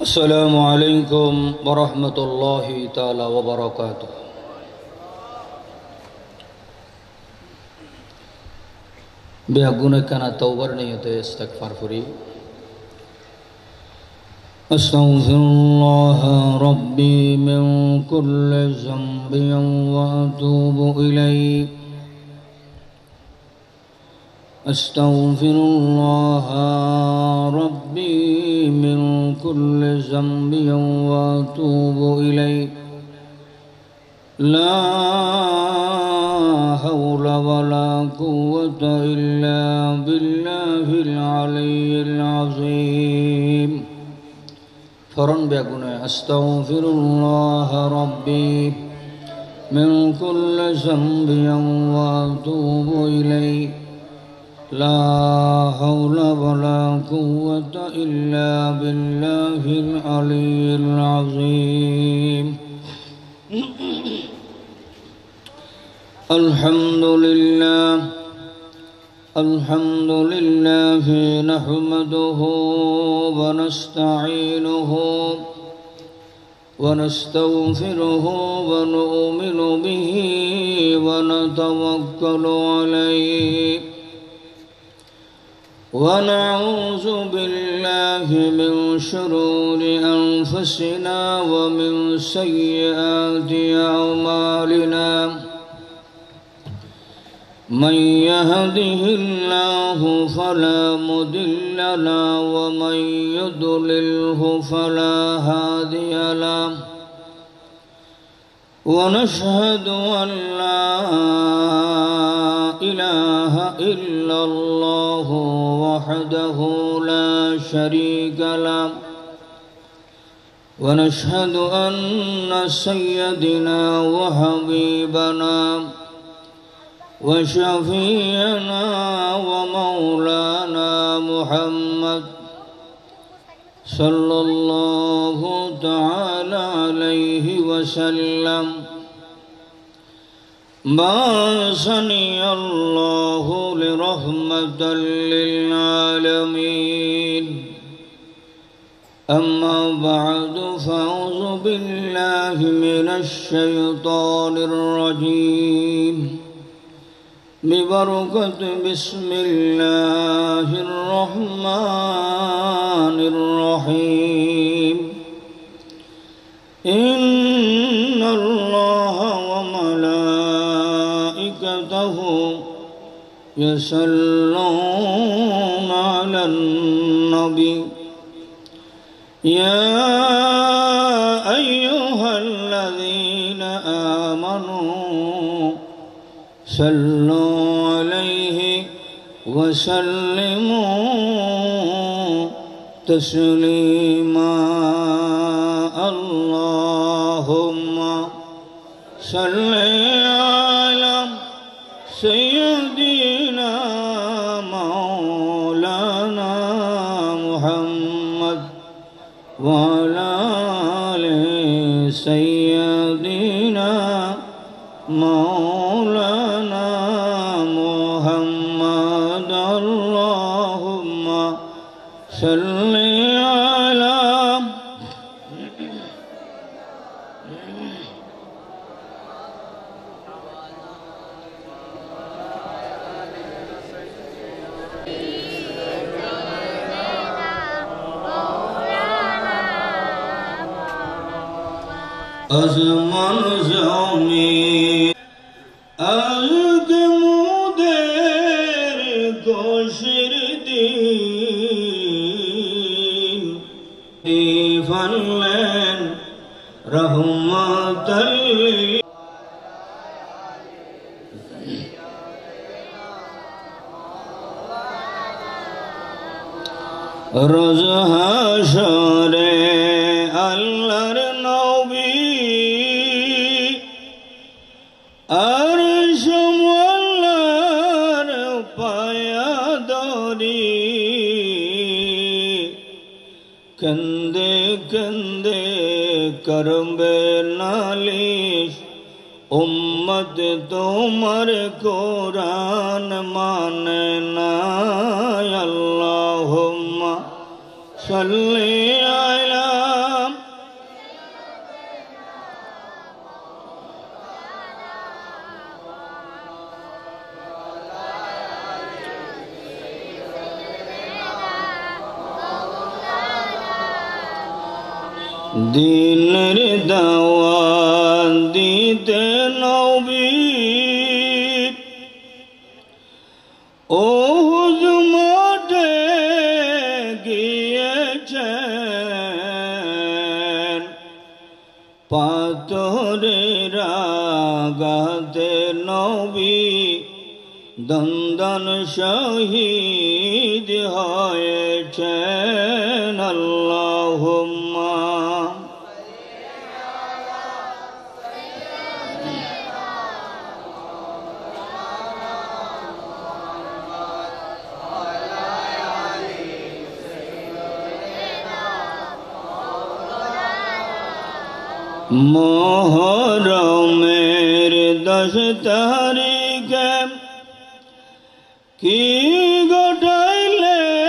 अस्सलामु अलैकुम वरहमतुल्लाहि ताला वबरकातुह। बेगुनाह तौबर नियते इस्तिग़फ़ार करी। अस्तग़फ़िरुल्लाह रब्बी मिन कुल्लि ज़ंबिन व अतूबु इलैहि। अस्तग़फ़िरुल्लाह रब्बी मिन कुल्लि ज़ंबिन व अतूबु इलैहि। ला हौला वला कुव्वता इल्ला बिल्लाहिल अलिय्यिल अज़ीम। फौरन बेगुनाह अस्तग़फ़िरुल्लाह रब्बी मिन कुल्लि ज़ंबिन व अतूबु इलैहि। ला हौला वला कुव्वता इल्ला बिल्लाहिल अलिय्यिल अज़ीम। अल्हम्दुलिल्लाह नहमदुहु व नस्तईनुहु व नस्तग़फ़िरुहु व नु'मिनु बिही व नतवक्कलु अलैहि व नऊज़ु बिल्लाहि मिन शुरूरि अनफुसिना व मिन सय्यिआति अअमालिना। मन यहदिहिल्लाहु फला मुदिल्ल लहु व मन युद्लिल्हु फला हादिय लहु। व नशहदु अन ला इलाहा इल्लल्लाहु वहदहु ला शरीक लहु। व नशहदु अन्न सय्यदना व हबीबना व शफीअना व मौलाना मुहम्मद सल्लल्लाहु तआला अलैहि वसल्लम। बाअसनी अल्लाहु लिरहमतल लिल आलमीन। अम्मा बअदु फ़अऊज़ु बिल्लाहि मिनश शैतानिर रजीम। बिबरकत बिस्मिल्लाहिर रहमानिर रहीम। इन्नल्लाहा व मलाइकतहु यसल्लूना अलन नबी। या अय्युहल्लज़ीना आमनू सल्लु अलैहि व सल्लिमू तस्लीमा। अल्लाहुम्मा सल्लि अला सय्यिदिना मौलाना मुहम्मद व अला आलि सय्यिदिना मौलाना मुहम्मद। अल्लाहुम्मा सल्लि अला अज़मन ज़मी अलगमुदेर गोशिर दीन फलन रहमतल रोज़ हशरे अल्लाहर नबी अर्श मुअल्लार पायादारी। कंदे कंदे करबे नालिश उम्मत तुम्हार कुरान माने ना। अल्लाहुम्मा सल्ली अला दीनेर दाওয়াত দিতে নবী ওহুদ মাঠে গিয়েছেন পাথরের আঘাতে নবী দন্দন শহীদ হয়েছেন আল্লাহুম্মা मुहर्रमेर 10 तारीखे की घटाइलेन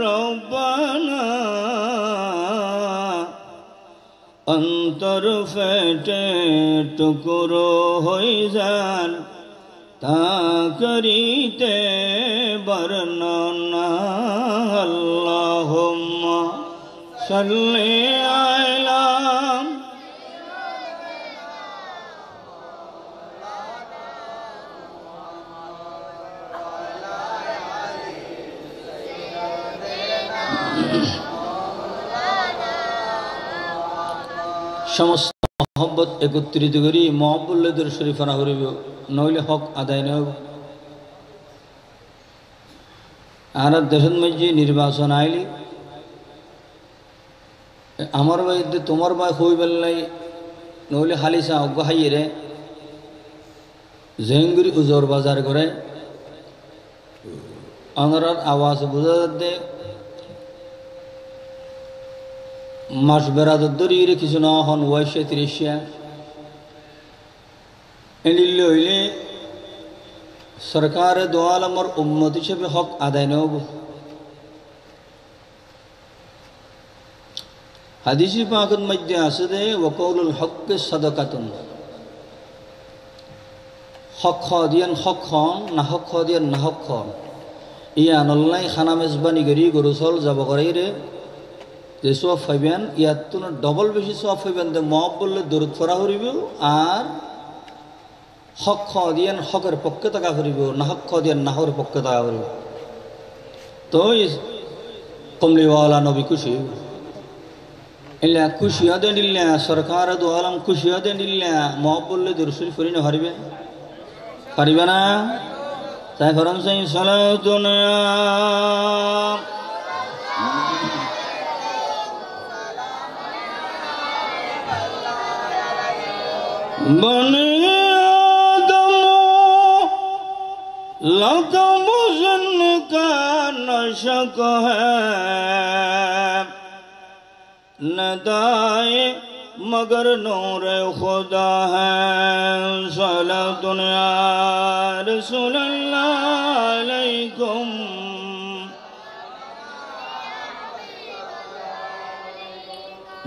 रब्बाना अंतर फेटे टुकरो हई जान ता करिते बर्णना अल्लाहुम्मा सल्ली अला समस्त मोहब्बत एकत्रित करी मोहब्बुल्लाह शरीफाना करिब नइले हक आदाय नहब আর দেশের মধ্যে নির্বাচন আইলি আমার বাড়িতে তোমার ভাই হই বেলাই নইলে হালিসা অজ্ঞ হাইয়ে জেঙ্গুরি উজোর বাজার করে অনরাত আওয়াজ বুঝা যাতে মাস বেড়াদরি কিছু না হন ওয়াইশে 30 এলিলে হইলে सरकार दो आलम और उम्मत हिसाब हक आदाय नब हादिस पाकत मध्य आसदे वकौलुल हक सदकातुन हक खदियान हक खन ना हक खदियान ना हक खन इया नल्लाई खाना मेजबानी गरी गरुसल যাব করে রে যে সওয়াব পাইবেন ইয়াতুন ডবল বেশি সওয়াব পাইবেন দে মওয়াব বললে দরুদ পড়া হইবে আর हक खदियान हकर पक्के तका करिब ना हक खदियान नाहर पक्के तका करिब तो इस कमली वाला नबी खुशी इल्ला खुशी आदे दिल्ला सरकार दो आलम खुशी आदे दिल्ला मोहब्बुल्ले दुरुद फरिने हरिबे हरिबे ना ताई फरम सही सलातुन बने लकम हुस्न का नशक है नदाए मगर नूर खुदा है सलातुन या रसूलल्लाह अलैकुम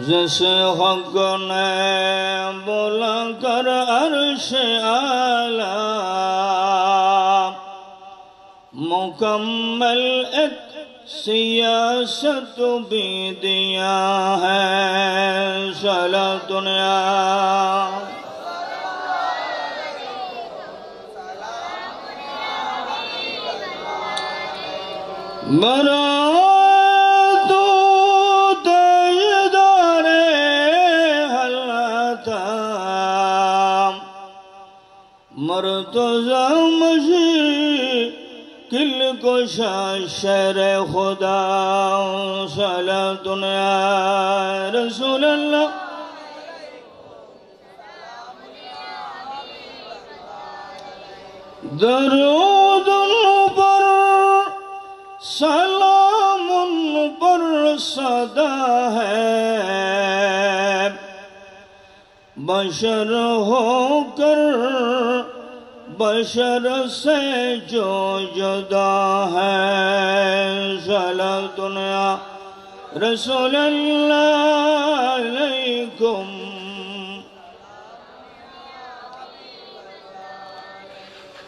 जैसे हक ने बोला कर अर्श आला मुकम्मल एक सियासत भी दिया है सलातुन या बरातु ताजदारे हल्लाता मर्तज़ा किल को शर खुदा सलातुन या रसूलल्लाह दरूद पर सलाम पर सदा है बशर होकर बशर से जो जुदा है सलातुन या رسول الله عليكم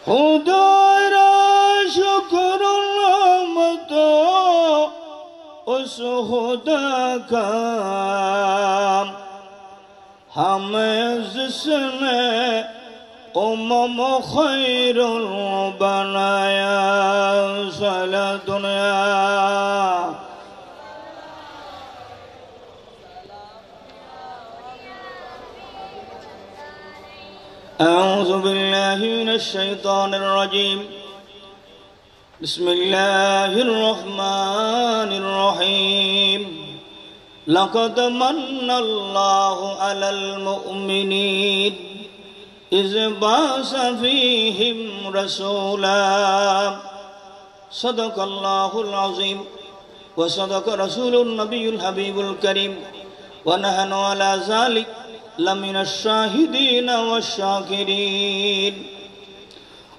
خدا شکر رحمت اس خدا کا ہمیں جس نے خیر بنایا سلا دنیا أعوذ بالله من الشيطان الرجيم بسم الله الرحمن الرحيم لقد من الله على المؤمنين إذ بعث فيهم رسولا صدق الله العظيم وصدق رسول النبي الحبيب الكريم ونحن على ذلك لمن الشاهدين والشاكرين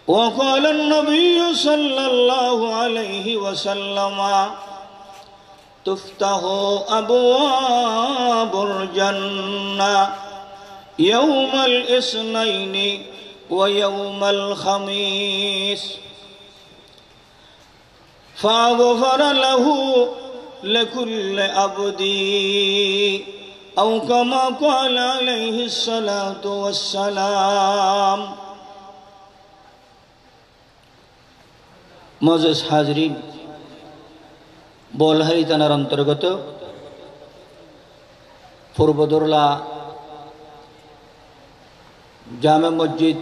وقال النبي صلى الله عليه وسلم تفتح أبواب الجنة يوم الاثنين ويوم الخميس فغفر له لكل عبد أو كما قال عليه الصلاة والسلام মোজেস হাজরিন বোলহারি থানার অন্তর্গত পূর্বদোরলা জামে মসজিদ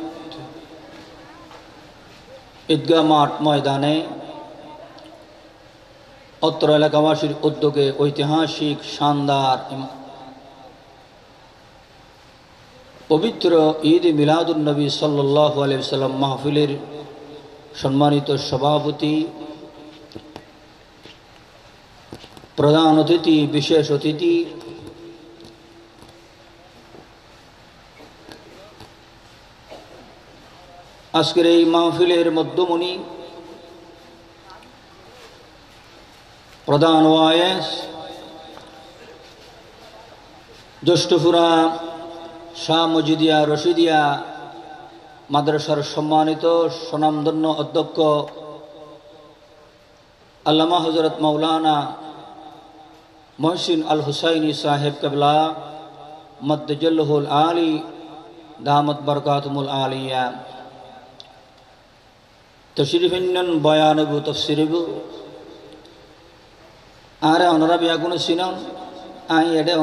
ঈদগাহ মাঠ ময়দানে অত্র এলাকাবাসীর উদ্যোগে ঐতিহাসিক শানদার পবিত্র ঈদ মিলাদুন নবী সাল্লাল্লাহু আলাইহি ওয়াসাল্লাম মাহফিলের সম্মানিত সভাপতি প্রধান অতিথি বিশেষ অতিথি আজকের এই মাহফিলের মধ্যমণি প্রধান ওয়ায়েস জ্যেষ্ঠপুরা শাহ মজিদিয়া রশিদিয়া মাদ্রাসার সম্মানিত স্বনামধন্য অধ্যক্ষ আল্লামা হযরত মাওলানা মহসিন আল হুসাইনি সাহেব কেবলা মদ্দজল্লুল আলী দামত বরকাতুমুল আলিয়া তশরিফিন্নন বয়ানবু তফসিরবু আরে ওনারা বিয়াগুন সিনাম আই এডে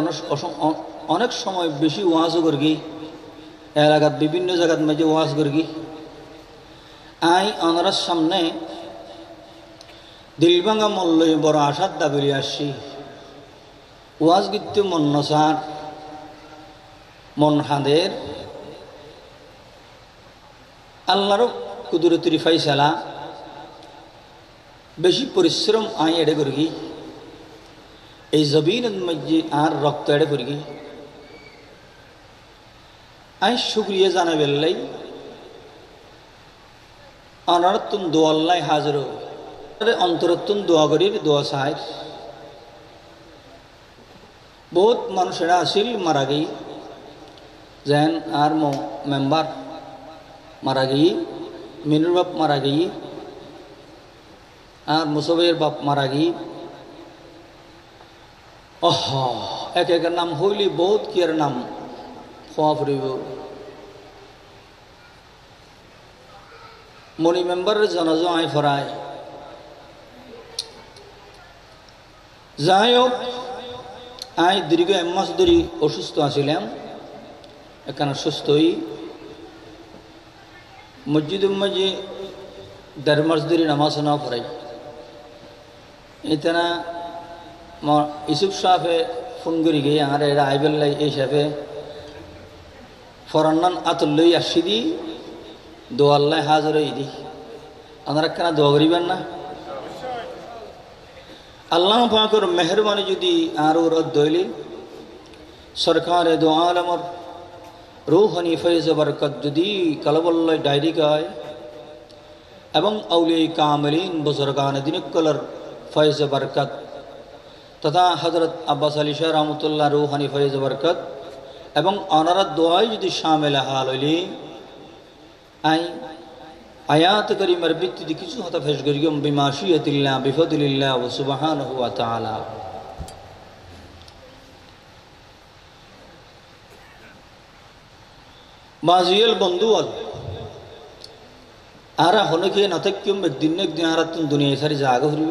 অনেক সময় বেশি ওয়াজও করি এলাকার বিভিন্ন জায়গার মাঝে ওয়াজ করি আই ওনার সামনে দিলভাঙা মল্ল বড় আশার দাবি আসছি ওয়াজ গীত মন নসার মন হাঁদের আল্লাহর কুদরতির ফাইসালা বেশি পরিশ্রম আই এডে করি এই জবিনের মধ্যে আর রক্ত এডে করি আই শুক্রিয়া জানাবেল্লাই অনরতুন দোয়াল্লাই হাজর অন্তরতুন দোয়া করির দোয়া চাই বহুত মানুষেরা আসিল মারা গেই যেন আর মেম্বার মারা গেই মিনুর বাপ মারা গেই আর মুসবের বাপ মারা গেই এক একের নাম হইলি বহুত কিয়ার নাম খোয়া ফুরিব মনি মেম্বারের জানাজা আই ফরায় যাই হোক আই দীর্ঘ এক মাস ধরে অসুস্থ আছিলাম এখানে সুস্থ হই মসজিদের মাঝে 1.5 মাস ধরে নামাজ না পড়াই এখানে ইসুফ সাহেবে ফোন করি গিয়ে আর এরা আইবেল্লাই এই সাহেবে ফরান্নান আতুল্লই আসি দি দোয়াল্লাই হাজর দি আপনারা কেন দোয়া করিবেন না আল্লাহ পাকের মেহরবানি যদি আর দইলি সরকারে দো আলমর রুহানি ফৈজ বরকত যদি কলবল্লাই ডায়রি গায় এবং আউলিয়া কামিলিন বুজুর্গান দিনকলর ফৈজ বরকত তথা হযরত আব্বাস আলী শাহ রহমতুল্লাহ রুহানি ফয়েজ বরকত এবং অনারাত দোয়াই যদি শামিল হাল হইলি আই আয়াত করিমের ভিত্তিতে কিছু হতা পেশ করিম বিমাশিয়াতিল্লাহ বিফদলিল্লাহ ওয়া সুবহানাহু ওয়া তাআলা। বাজিয়াল বন্ধুয়াল আরা হনকে নতক্যম একদিন একদিন আরাতুন দুনিয়া সারি জাগা হরিব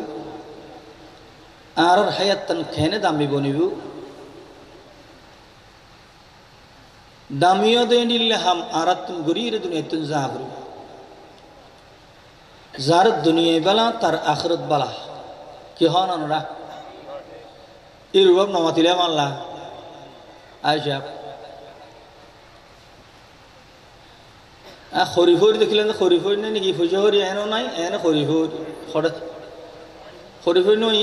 আর হায়াতান খেনে দামি বনিব দামিও দেনিল্লে হাম আরাতুন গরির দুনিয়াতুন জাগা হরিব যার দুনিয়া বালা তার আখিরাত বালা কি হন আমরা এই রূপ নমাতিলে আল্লাহ আয়েশা খরিফর দেখিলেন খরিফর নাই নাকি পয়সা করি এনো নাই এনে খরিফর হঠাৎ খরিফর নই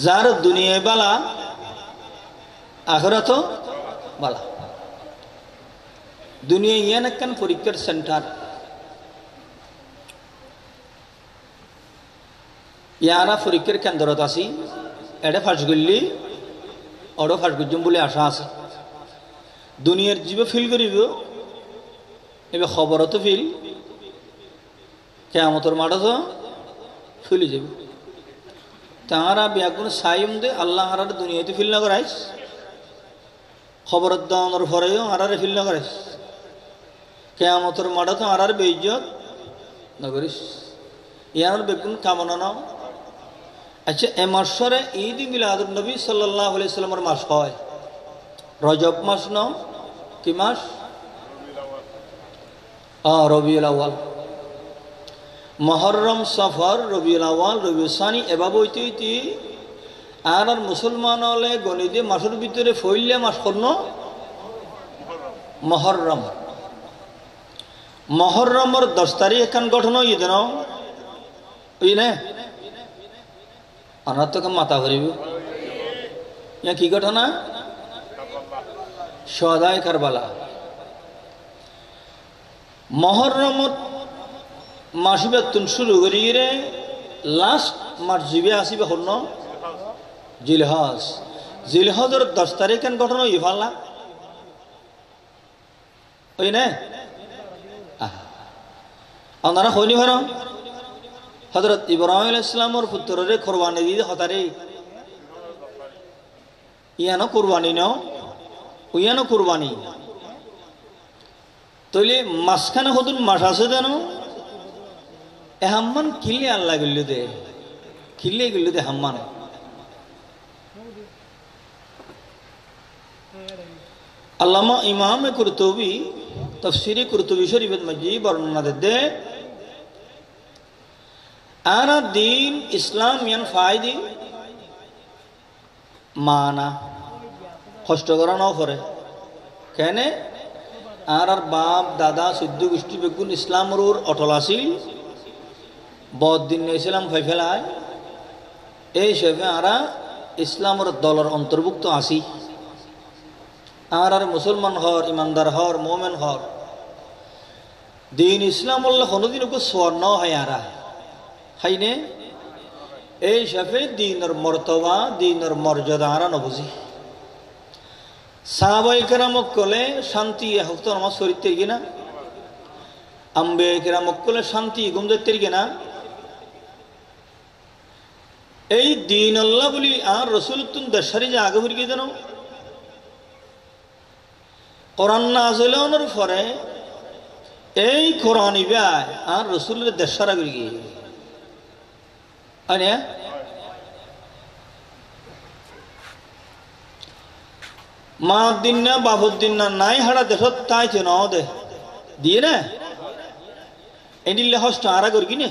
যার দুনিয়া বালা আখিরাত বালা দুনিয়া ইয়ান একখান পরীক্ষার সেন্টার ইয়ারা পরীক্ষার কেন্দ্রত আছি এটা ফাঁস করলি অড়ো ফাঁস করছম বলে আশা আছে দুনিয়ার জীব ফিল করিব এবার খবরত ফিল কেয়ামতর মাঠত ফিলি যাব তাহারা ব্যাগুন সাইম দে আল্লাহ হারার দুনিয়াতে ফিল না করাইস খবরত দাওয়ানোর পরেও হারারে ফিল না করাইস কেয়ামতর মাঠত হারার বেইজ্জত না করিস ইয়ার বেগুন কামনা নাও। আচ্ছা এ মাসরে ঈদ মিলাদুন নবী সাল্লাল্লাহু আলাইহি সাল্লামের মাস হয় রজব মাস ন কি মাস রবিউল আউয়াল মুহররম সফর রবিউল আউয়াল রবিউল সানি এভাবে হইতে হইতে আর মুসলমান হলে গণিতে মাসের ভিতরে ফইলে মাস করন মুহররম মুহররমের 10 তারিখ এখান গঠন ঈদ ন ওই না আনার তো মাথা ভরিব ইয়া কি ঘটনা সদায় কারবালা মহররমত মাসিবাতুন শুরু করি রে লাস্ট মাস জিবে আসিবে হল জিলহজ জিলহজের 10 তারিখ কেন ঘটনা ইফাল্লা ওই না আপনারা হইনি ভার হযরত ইব্রাহিম আলাইহিস সালামের পুত্ররে কুরবানি দিয়ে হতারে ইয়ানো কুরবানি নাও ইয়ানো কুরবানি তইলে মাসখানে হদুন মাস আছে জানো এ হাম্মান কিলে আল্লাহ গিল্লু দে কিলে গিল্লু দে হাম্মান আল্লামা ইমাম কুরতুবী তাফসীরে কুরতুবী শরীফের মধ্যে বর্ণনা দে আরা দিন ইসলাম ইয়ান ফায়দি মানা কষ্ট করা ন করে কেন আর বাপ দাদা সিদ্ধ গোষ্ঠী বেগুন ইসলামর অটল আছিল বদ দিন ইসলাম ফাই ফেলায় এই হিসেবে আরা ইসলামর দলের অন্তর্ভুক্ত আছি আর মুসলমান হর ইমানদার হর মোমেন হর দিন ইসলাম কোনোদিন স্বর্ণ হয় আরা হাইনে এই হিসাবে দিনের মর্তবা দিনের মর্যাদা আরা নবুঝি সাহাবায়ে কেরামক কলে শান্তি হতো আমার শরীর কিনা আম্বে কেরামক কলে শান্তি গুমদের কিনা এই দিন আল্লাহ বলি আর রসুল তুম দেশারি যে আগে ভরিয়ে যেন কোরআন নাযিলের পরে এই কোরআন ইবাই আর রসুলের দেশারা গিয়ে আনে মা দিন না বাবুর দিন না নাই হাড়া দেশত তাই ন দে দিয়ে না এডিলে হস্ত আরা করি কিনে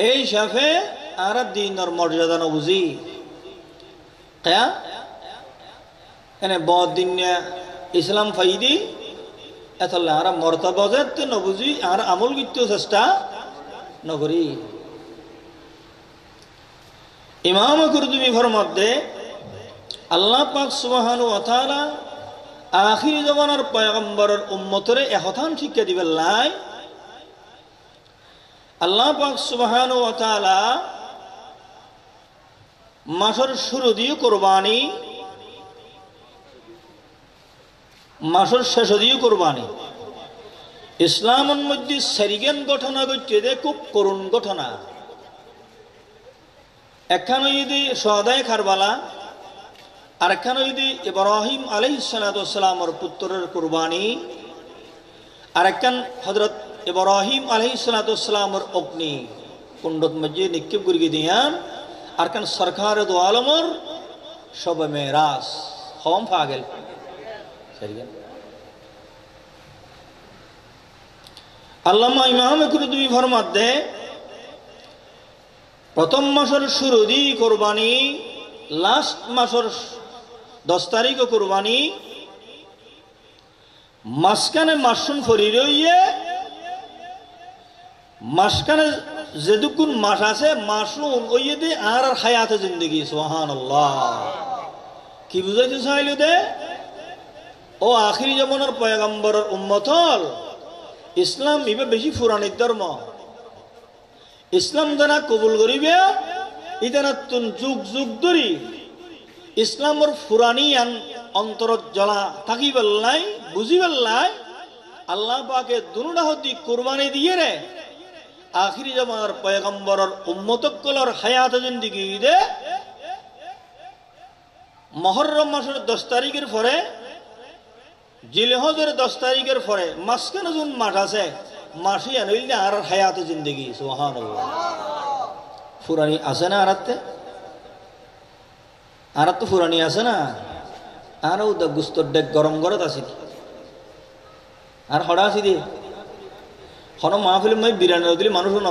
এই হিসাবে আর দিনের মর্যাদা নবুঝি কেয়া এনে বদ দিন ইসলাম ফাইদি এতলে আর মর্তবা তো নবুঝি আর আমল করতেও চেষ্টা নকরি ইমাম কুরতুবী ফরমাতে আল্লাহ পাক সুবহানাহু ওয়া তাআলা আখির জামানার পয়গম্বরের উম্মতরে এহতান শিক্ষা দিবেন লাই আল্লাহ পাক সুবহানাহু ওয়া তাআলা মাসের শুরু দিয়ে কোরবানি, মাসের শেষ দিয়ে কোরবানি। ইসলামের মধ্যে সারিগেন ঘটনা ঘটছে যে খুব করুণ ঘটনা। একখান ঈদে শুহাদায়ে কারবালা, আর একখান ঈদে ইব্রাহিম আলাইহিস সালাতু ওয়াস সালামের পুত্রের কোরবানি, আর একখান হযরত ইব্রাহিম আলাইহিস সালাতু ওয়াস সালামের অগ্নি কুণ্ডত মধ্যে নিক্ষেপ করে দিয়ান, আর কান সরকার দো আলমর শবে মেরাজ হম ফাগেল সারিগেন। আল্লামা ইমাম কুরতুবী ফরমাত দে প্রথম মাসের শুরু দি কোরবানি, লাস্ট মাসের 10 তারিখ কোরবানি, মাসখানে মাসুন ফরি রইয়ে, মাসখানে যেদুকুন মাস আছে মাসুন ওইয়ে দে আর হায়াতে জিন্দগি। সুবহানাল্লাহ, কি বুঝাইতে চাইলো দে ও আখিরি জামানার পয়গম্বরের উম্মত হল। ইসলাম ইবে বেশি পুরানিক ধর্ম। ইসলাম যারা কবুল করিবে ইতারা তুন যুগ যুগ ধরি ইসলামর ফুরানি আন অন্তরত জ্বলা থাকিবেল নাই, বুঝিবেল নাই। আল্লাহ পাকে দুনুটা হতি কুরবানি দিয়ে রে আখিরি জামানার পয়গম্বরের উম্মতকলর হায়াত জিন্দেগি দে মুহররম মাসের 10 তারিখের পরে, জিলহজের 10 তারিখের পরে মাসখানে যুন মাস আছে মাসি আনইল আর হায়াত জিন্দেগি। সুবহানাল্লাহ, ফুরানি আছে না আরাতে? আর তো ফুরানি আছে না? আরও দা গুস্তর ডেক গরম গরত আছে আর হড়া আছে দিয়ে হন মাহফিল মাই বিরিয়ানি দিলে মানুষ ন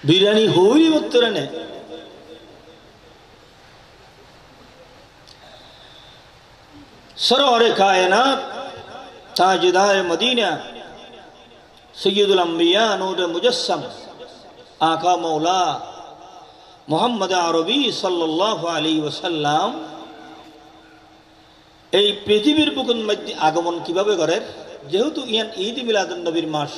বিরিয়ানি হই উত্তরে নে। সরওয়ারে কায়নাত তাজদার মদিনা সৈয়দুল আম্বিয়া নূর মুজাসসাম আকা মৌলা মুহাম্মদ আরবি সাল্লাল্লাহু আলাইহি ওয়াসাল্লাম এই পৃথিবীর বুকুর মধ্যে আগমন কিভাবে করেন? যেহেতু ইয়ান ঈদ মিলাদুন নবীর মাস,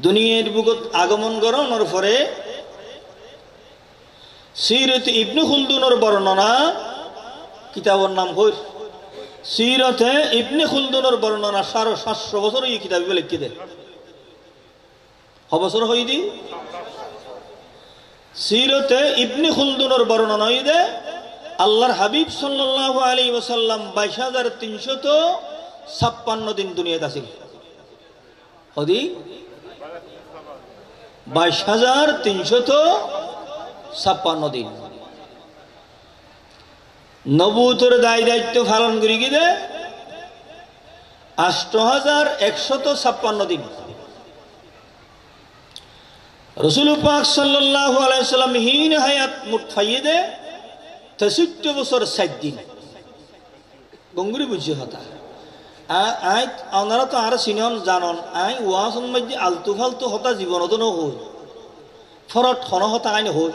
দুনিয়ার বুকুত আগমন করানোর পরে সিরত ইবনে খুলদুনের বর্ণনা কিতাবের নাম হই সিরতে ইবনে খুলদুনের বর্ণনা 750 বছর এই কিতাবে লিখে দেয়। বছর হই দি সিরতে ইবনে খুলদুনের বর্ণনা হই দে আল্লাহর হাবিব সাল্লাল্লাহু আলাইহি ওয়াসাল্লাম 22,356 দিন দুনিয়াতে আছিল। হদি 22,356 দিন নবুয়তের দায় দায়িত্ব পালন করি গিয়ে 8,156 দিন। রাসূল পাক সাল্লাল্লাহু আলাইহি ওয়াসাল্লাম হিন হায়াত মুট ফাইয়ে দে 63 বছর 7 দিন গঙ্গুরি বুঝি হতা। আই আপনারা তো আর সিনিয়ন জানন আই ওয়াসন মধ্যে আলতু ফালতু হতা জীবনত ন হই ফরট হন হতা আইন হই।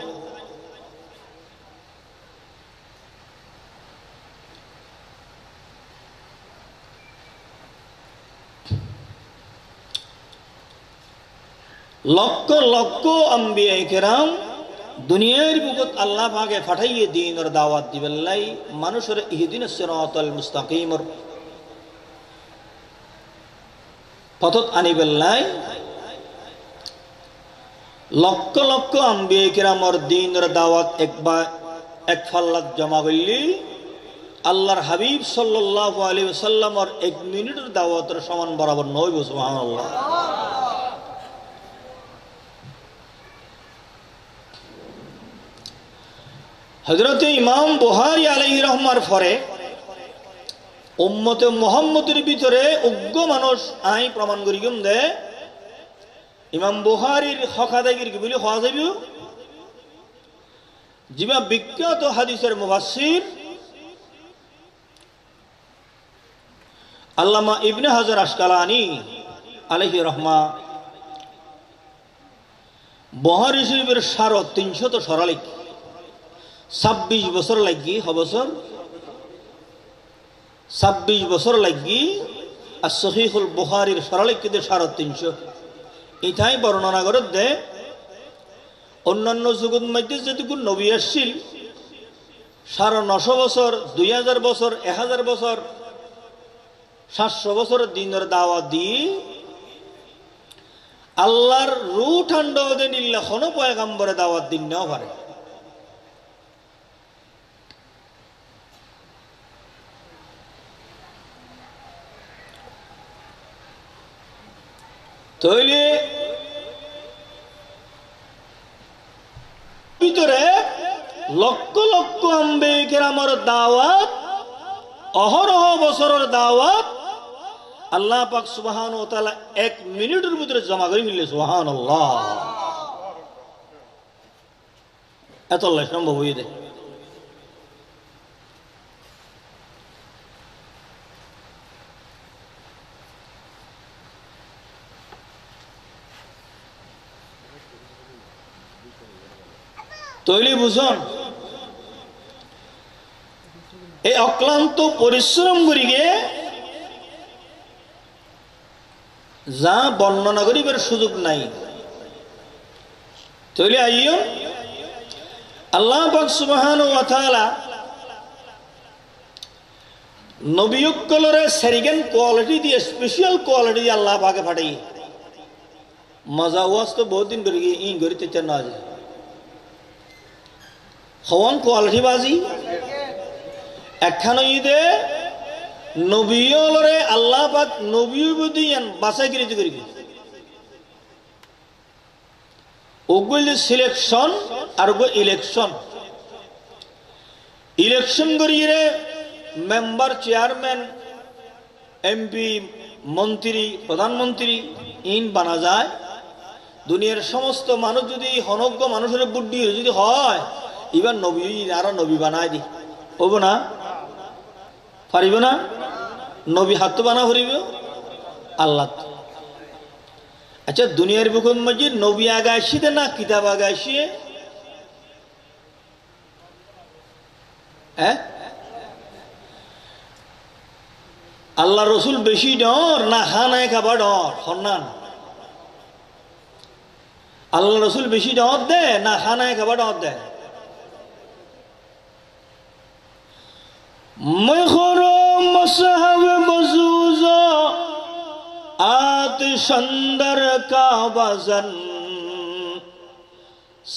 লক্ষ লক্ষ আম্বিয়া কেরাম দুনিয়ার বুকত আল্লাহ পাকে পাঠাইয়ে দ্বীনের দাওয়াত দিবেলাই, মানুষের ইহদিনাস সিরাতাল মুস্তাকিমর পথত আনিবেলাই। লক্ষ লক্ষ আম্বিয়া কেরামর দ্বীনের দাওয়াত এক ফাল্লাত জমা করলি আল্লাহর হাবিব সাল্লাল্লাহু আলাইহি ওয়াসাল্লামর 1 মিনিটের দাওয়াতের সমান বরাবর নয়। সুবহানাল্লাহ। হযরত ইমাম বুখারী আলাইহি রহমার পরে উম্মতে মুহাম্মদের ভিতরে উগ্র মানুষ আই প্রমাণ করি গম দে ইমাম বুখারীর হকাদাগির কি বলি হওয়া যাবে জিবা বিখ্যাত হাদিসের মুফাসসির আল্লামা ইবনে হাজার আসকালানি আলাইহি রহমা বুখারী শরীফের 350 সরালিক 26 বছর লাগি, 26 বছর লাগি আর সহিহুল বুখারীর সরলিখিত 350 ইথাই বর্ণনা করে দে অন্যান্য যুগের মধ্যে যেটুকু নবী আসছিল 950 বছর 2000 বছর 1000 বছর 700 বছরের দিনের দাওয়াত দিয়ে আল্লাহর রূহ ঠান্ডা হতে নিলে কোনো পয়গাম্বরে দাওয়াত দিন নেওয়া পারে তৈলে ভিতরে লক্ষ লক্ষ আম্বিয়া কেরামের দাওয়াত অহরহ বছরের দাওয়াত আল্লাহ পাক সুবহানাহু ওয়া তাআলা 1 মিনিটের ভিতরে জমা করে ফেললে সুবহানাল্লাহ এত আল্লাহ সম্ভব হয়ে যায় তৈলি বুঝুন এই অক্লান্ত পরিশ্রম করিগে যা বর্ণনা করিবার সুযোগ নাই তৈলি আইও আল্লাহ পাক সুবহানাহু ওয়া তাআলা নবিয়কলরে সেরিগেন কোয়ালিটি দিয়ে স্পেশাল কোয়ালিটি দিয়ে আল্লাহ পাকে ফাটাই মজা ওয়াজ তো বহুত দিন করি ইন করিতে চান না যায় হওয়ান কোয়ালিটি বাজি একখান ঈদে নবীলরে আল্লাহ পাক নবী বুদিয়ান বাছাই করিতে করি ওগুলি সিলেকশন আর ওগো ইলেকশন ইলেকশন করিয়ে মেম্বার চেয়ারম্যান এমপি মন্ত্রী প্রধানমন্ত্রী ইন বানা যায় দুনিয়ার সমস্ত মানুষ যদি হনজ্ঞ মানুষের বুদ্ধি যদি হয় এবার নবী আর নবী বানায় দি হবো না পারিব না নবী হাত বানা করিব আল্লাহ আচ্ছা দুনিয়ার বুকুর মধ্যে নবী আগে আসিতে না কিতাব আগে আসিয়ে আল্লাহ রসুল বেশি ডর না খানায় খাবার ডর হন্নান আল্লাহ রসুল বেশি ডর দেয় না খানায় খাবার ডর দেয় মখরো মসহাব মজুজা আতশন্দর কা বাজন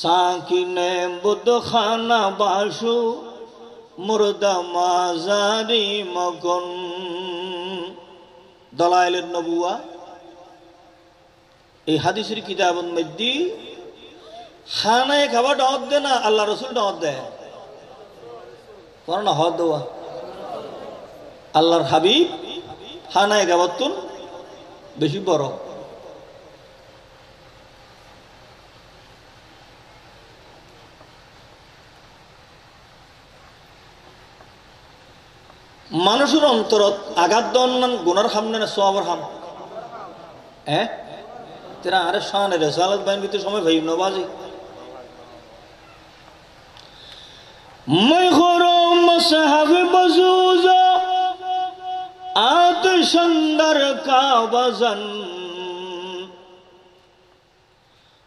সাকিনে বুদখানা বাসু মুর্দা মাজারি মগন দলাইলের নবুয়া এই হাদিসের কিতাবের মধ্যে খানায় খাবার ডর দেয় না আল্লাহ রসুল ডর দেয় না হদ দেওয়া আল্লাহর হাবিব খানায় খাবার তুন বেশি বড় মানুষের অন্তরত আঘাত দন গুনার খাম না সোয়াবর খাম তেরা আরে শান রেসালত বাইন ভিতরে সময় ভাই নবাজি मैं खुरो मसहब बजूजा आतशंदर का वजन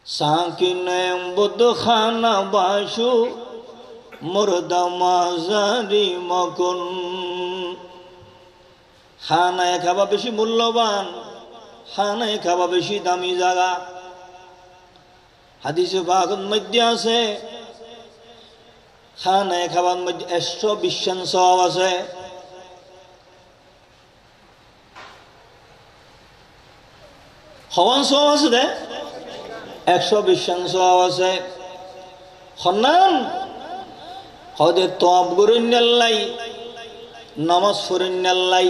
साकिने बुद खाना बाशु मुर्दा माजारी मकुन खानाয় খাওয়া বেশি মূল্যবান খানায় খাওয়া বেশি দামি জায়গা হাদিসে পাকের মধ্যে আছে খানায় খাবার মধ্যে 120 সওয়াব আছে হওয়ান সওয়াব আছে দে 120 সওয়াব আছে খন্নান হদে তওয়াব গরিন্নাল্লাই নামাজ পড়িন্নাল্লাই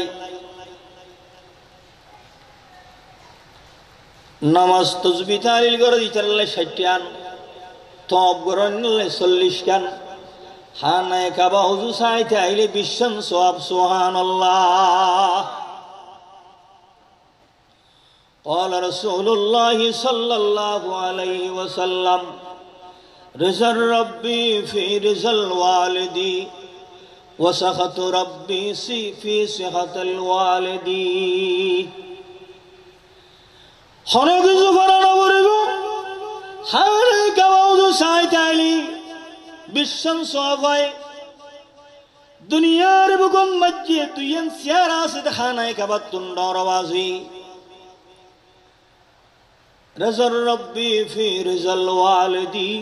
নামাজ তাসবিহ তাহলিল করে দিতাল্লাই 60 টান তওয়াব গরিন্নাল্লাই 40 টান খানায় কাবা হুজু সাইতে আইলে 20 সওয়াব সুবহানাল্লাহ قال رسول الله صلى الله عليه وسلم رضا ربي في رضا الوالدي وسخط ربي في سخط الوالدين হনকিছু ফরানো পড়িব হারে কাবাউদু সাইতাইলি বিশ্বন সবাই দুনিয়ার বুকুন মজ্জে তুইন সিয়ারা সে খানায় কাবাত তুন্ডর আওয়াজি رزق ربي في رزق الوالدي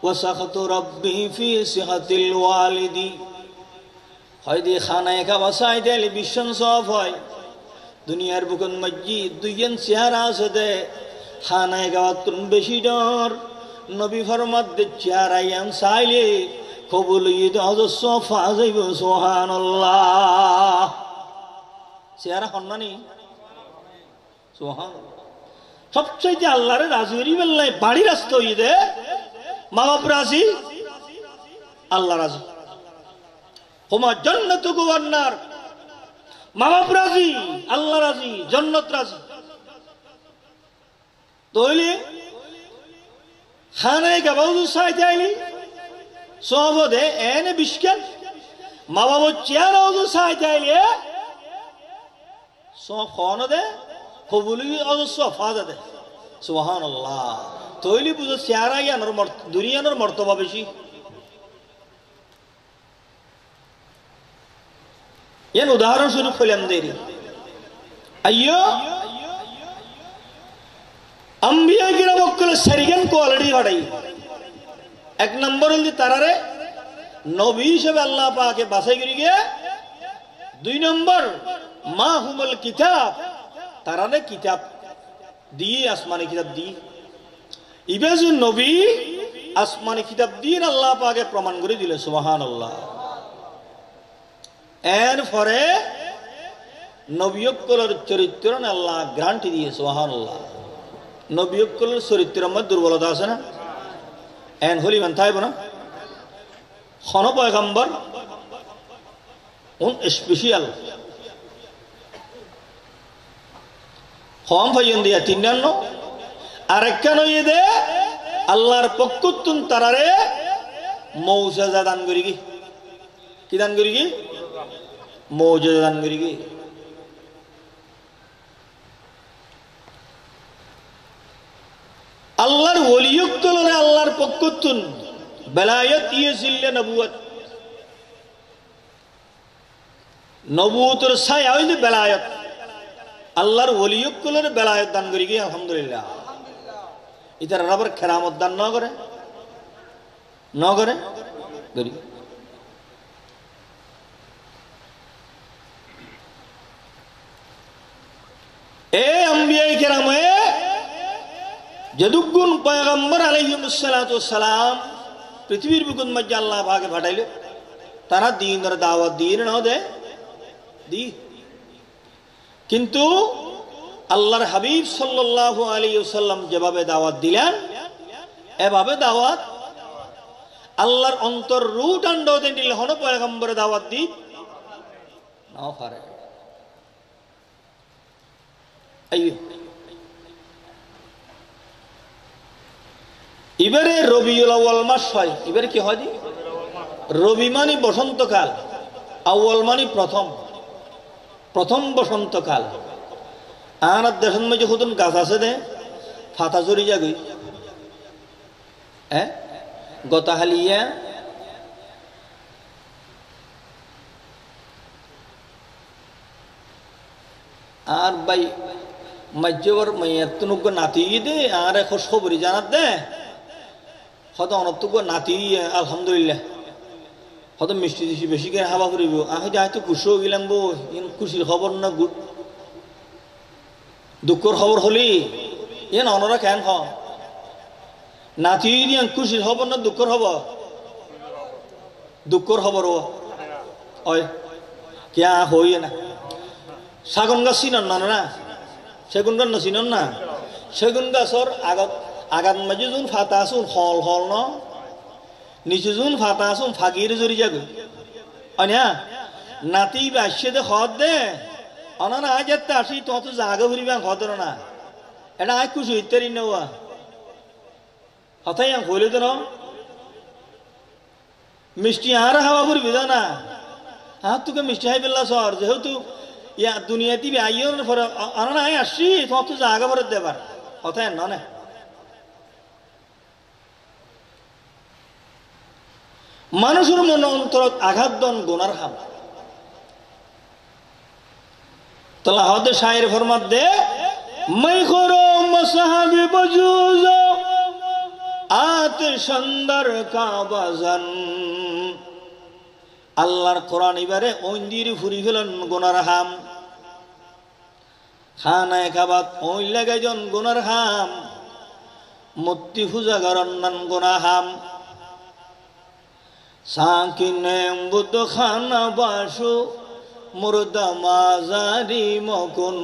وسخط ربي في سخط الوالدي হয়দি খানায় কাবা সাইতাইলি বিশ্বন সবাই দুনিয়ার বুকুন মসজিদ দুইজন চেহারা আছে দে খানায় গাওয়াতুন বেশি ডর নবী ফরমাত দে চেহারায়াম চাইলে কবুল ঈদ অজস্র ফাজাইব সুবহানাল্লাহ চেহারা হন্নানি সুবহানাল্লাহ সবচাইতে আল্লাহরে রাজি হরি বেল্লাই বাড়ি রাস্তা ঈদে মা বাপ রাজি আল্লাহ রাজি হুমা জান্নাতু ওয়ান্নার মা বাপ রাজি আল্লাহ রাজি জান্নাত রাজি তাহলে খানায় গাবাউদু সাইতাইলি সবদে এনে বিশকাল মা বাবা চেয়ারাউদু সাইতাইলি সব খানা দে কবুলি অজস্র ফাদা দে সুবহানাল্লাহ তাহলে বুঝো চেয়ারা ইয়ানোর দুনিয়ানোর মর্তবা বেশি এর উদাহরণস্বরূপ হইলাম দেরি আইয়ো আম্বিয়া কিরা বকল সারিগান কোয়ালিটি হড়াই এক নম্বর হল তারারে নবী হিসেবে আল্লাহ পাকে বাছাই করি গিয়ে দুই নম্বর মা হুমুল কিতাব তারারে কিতাব দিয়ে আসমানি কিতাব দিয়ে ইবেজু নবী আসমানি কিতাব দিয়ে আল্লাহ পাকে প্রমাণ করে দিলে সুবহানাল্লাহ এরপরে নবীকলের চরিত্র আল্লাহ গ্রান্টি দিয়ে সুবহানাল্লাহ নবীকলের চরিত্রের মধ্যে দুর্বলতা আছে না এন হলি মান থাইব না খন পয়গম্বর উন স্পেশাল হম ভাইন দিয়া তিনান্ন আর একখান হইয়ে দে আল্লাহর পক্ষতুন তারারে মৌজাজা দান করি কি দান করি কি মৌজাজা দান করি কি আল্লাহর ওলিয়ুক্তলরে আল্লাহর পক্ষতুন বেলায়েত ইয়েছিল্লে নবুয়ত নবুয়তের ছায়া হইলে বেলায়েত আল্লাহর ওলিয়ুক্তলরে বেলায়েত দান করি কি আলহামদুলিল্লাহ ইতার আবার খেরামত দান ন করে করি এ আম্বিয়ায়ে কেরামে যদুগুণ পয়গম্বর আলাইহিস সালাতু সালাম পৃথিবীর বুকুন মধ্যে আল্লাহ পাকে পাঠাইলো তারা দ্বীনের দাওয়াত দিয়ে না দে দি কিন্তু আল্লাহর হাবিব সাল্লাল্লাহু আলাইহি ওয়াসাল্লাম যেভাবে দাওয়াত দিলেন এভাবে দাওয়াত আল্লাহর অন্তর রুট আন্ডো দেন দিলে হন পয়গম্বরের দাওয়াত দি না পারে আইয়ো এবারে রবিউল আউয়াল মাস হয় এবারে কি হয় রবি মানে বসন্তকাল আউয়াল মানে প্রথম বসন্তকাল আর দেশের মধ্যে হুতুন গাছ আছে দে ফাতা জড়ি যাগই হ্যাঁ গতাহালিয়া আর ভাই মাজ্যবর মাইয়াতুনুগ নাতি দে আর খোঁজ খবরি জানাত দে হয়তো অনতুগ নাতি আলহামদুলিল্লাহ হয়তো মিষ্টি দিছি বেশি করে হাবা ফুরিব আহ হয়তো খুশিও গেলাম বো খুশির খবর না দুঃখর খবর হলি ইয়ে অনরা কেন হ নাতি দিয়ে খুশির খবর না দুঃখর খবর দুঃখর খবর ওই কিয়া হই না সাগন গাছ চিনন না সেগুন গাছ চিনন না সেগুন গাছর আগাত মাঝে যোন ফাতা আসুন হল হল ন নিচে যোন ফাতা আসুন ফাঁকির জড়ি যাগ অনা নাতি বাসে দে হদ দে অনানা আজ যাতে আসি তত জাগা ফুরিবা হদ না এটা আজ খুশি হইতারি নেওয়া হতাই হইলে তো ন মিষ্টি আর হাওয়া ফুরবি না হ্যাঁ তোকে মিষ্টি হাই পেল্লা সর যেহেতু ইয়া দুনিয়াতে আইয়ের পরে আনা নাই আসছি তোমার তো জায়গা ভরে দেবার কথা না মানুষের মন অন্তর আঘাত দন গোনার হাম তাহলে হদে শায়ের ফরমাত দে মই খরো মসাহাবি বজুজ আত সুন্দর কাবাজান আল্লাহর কোরআন এবারে ওইন্দির ফুরি ফেলেন গোনার হাম খানায় কাবাত ওই লাগাইজন গোনার হাম মূর্তি পূজা গরন্নান গোনা হাম সাকিনে বুদ্ধ খানা বাসু মুর্দা মাজারি মকুন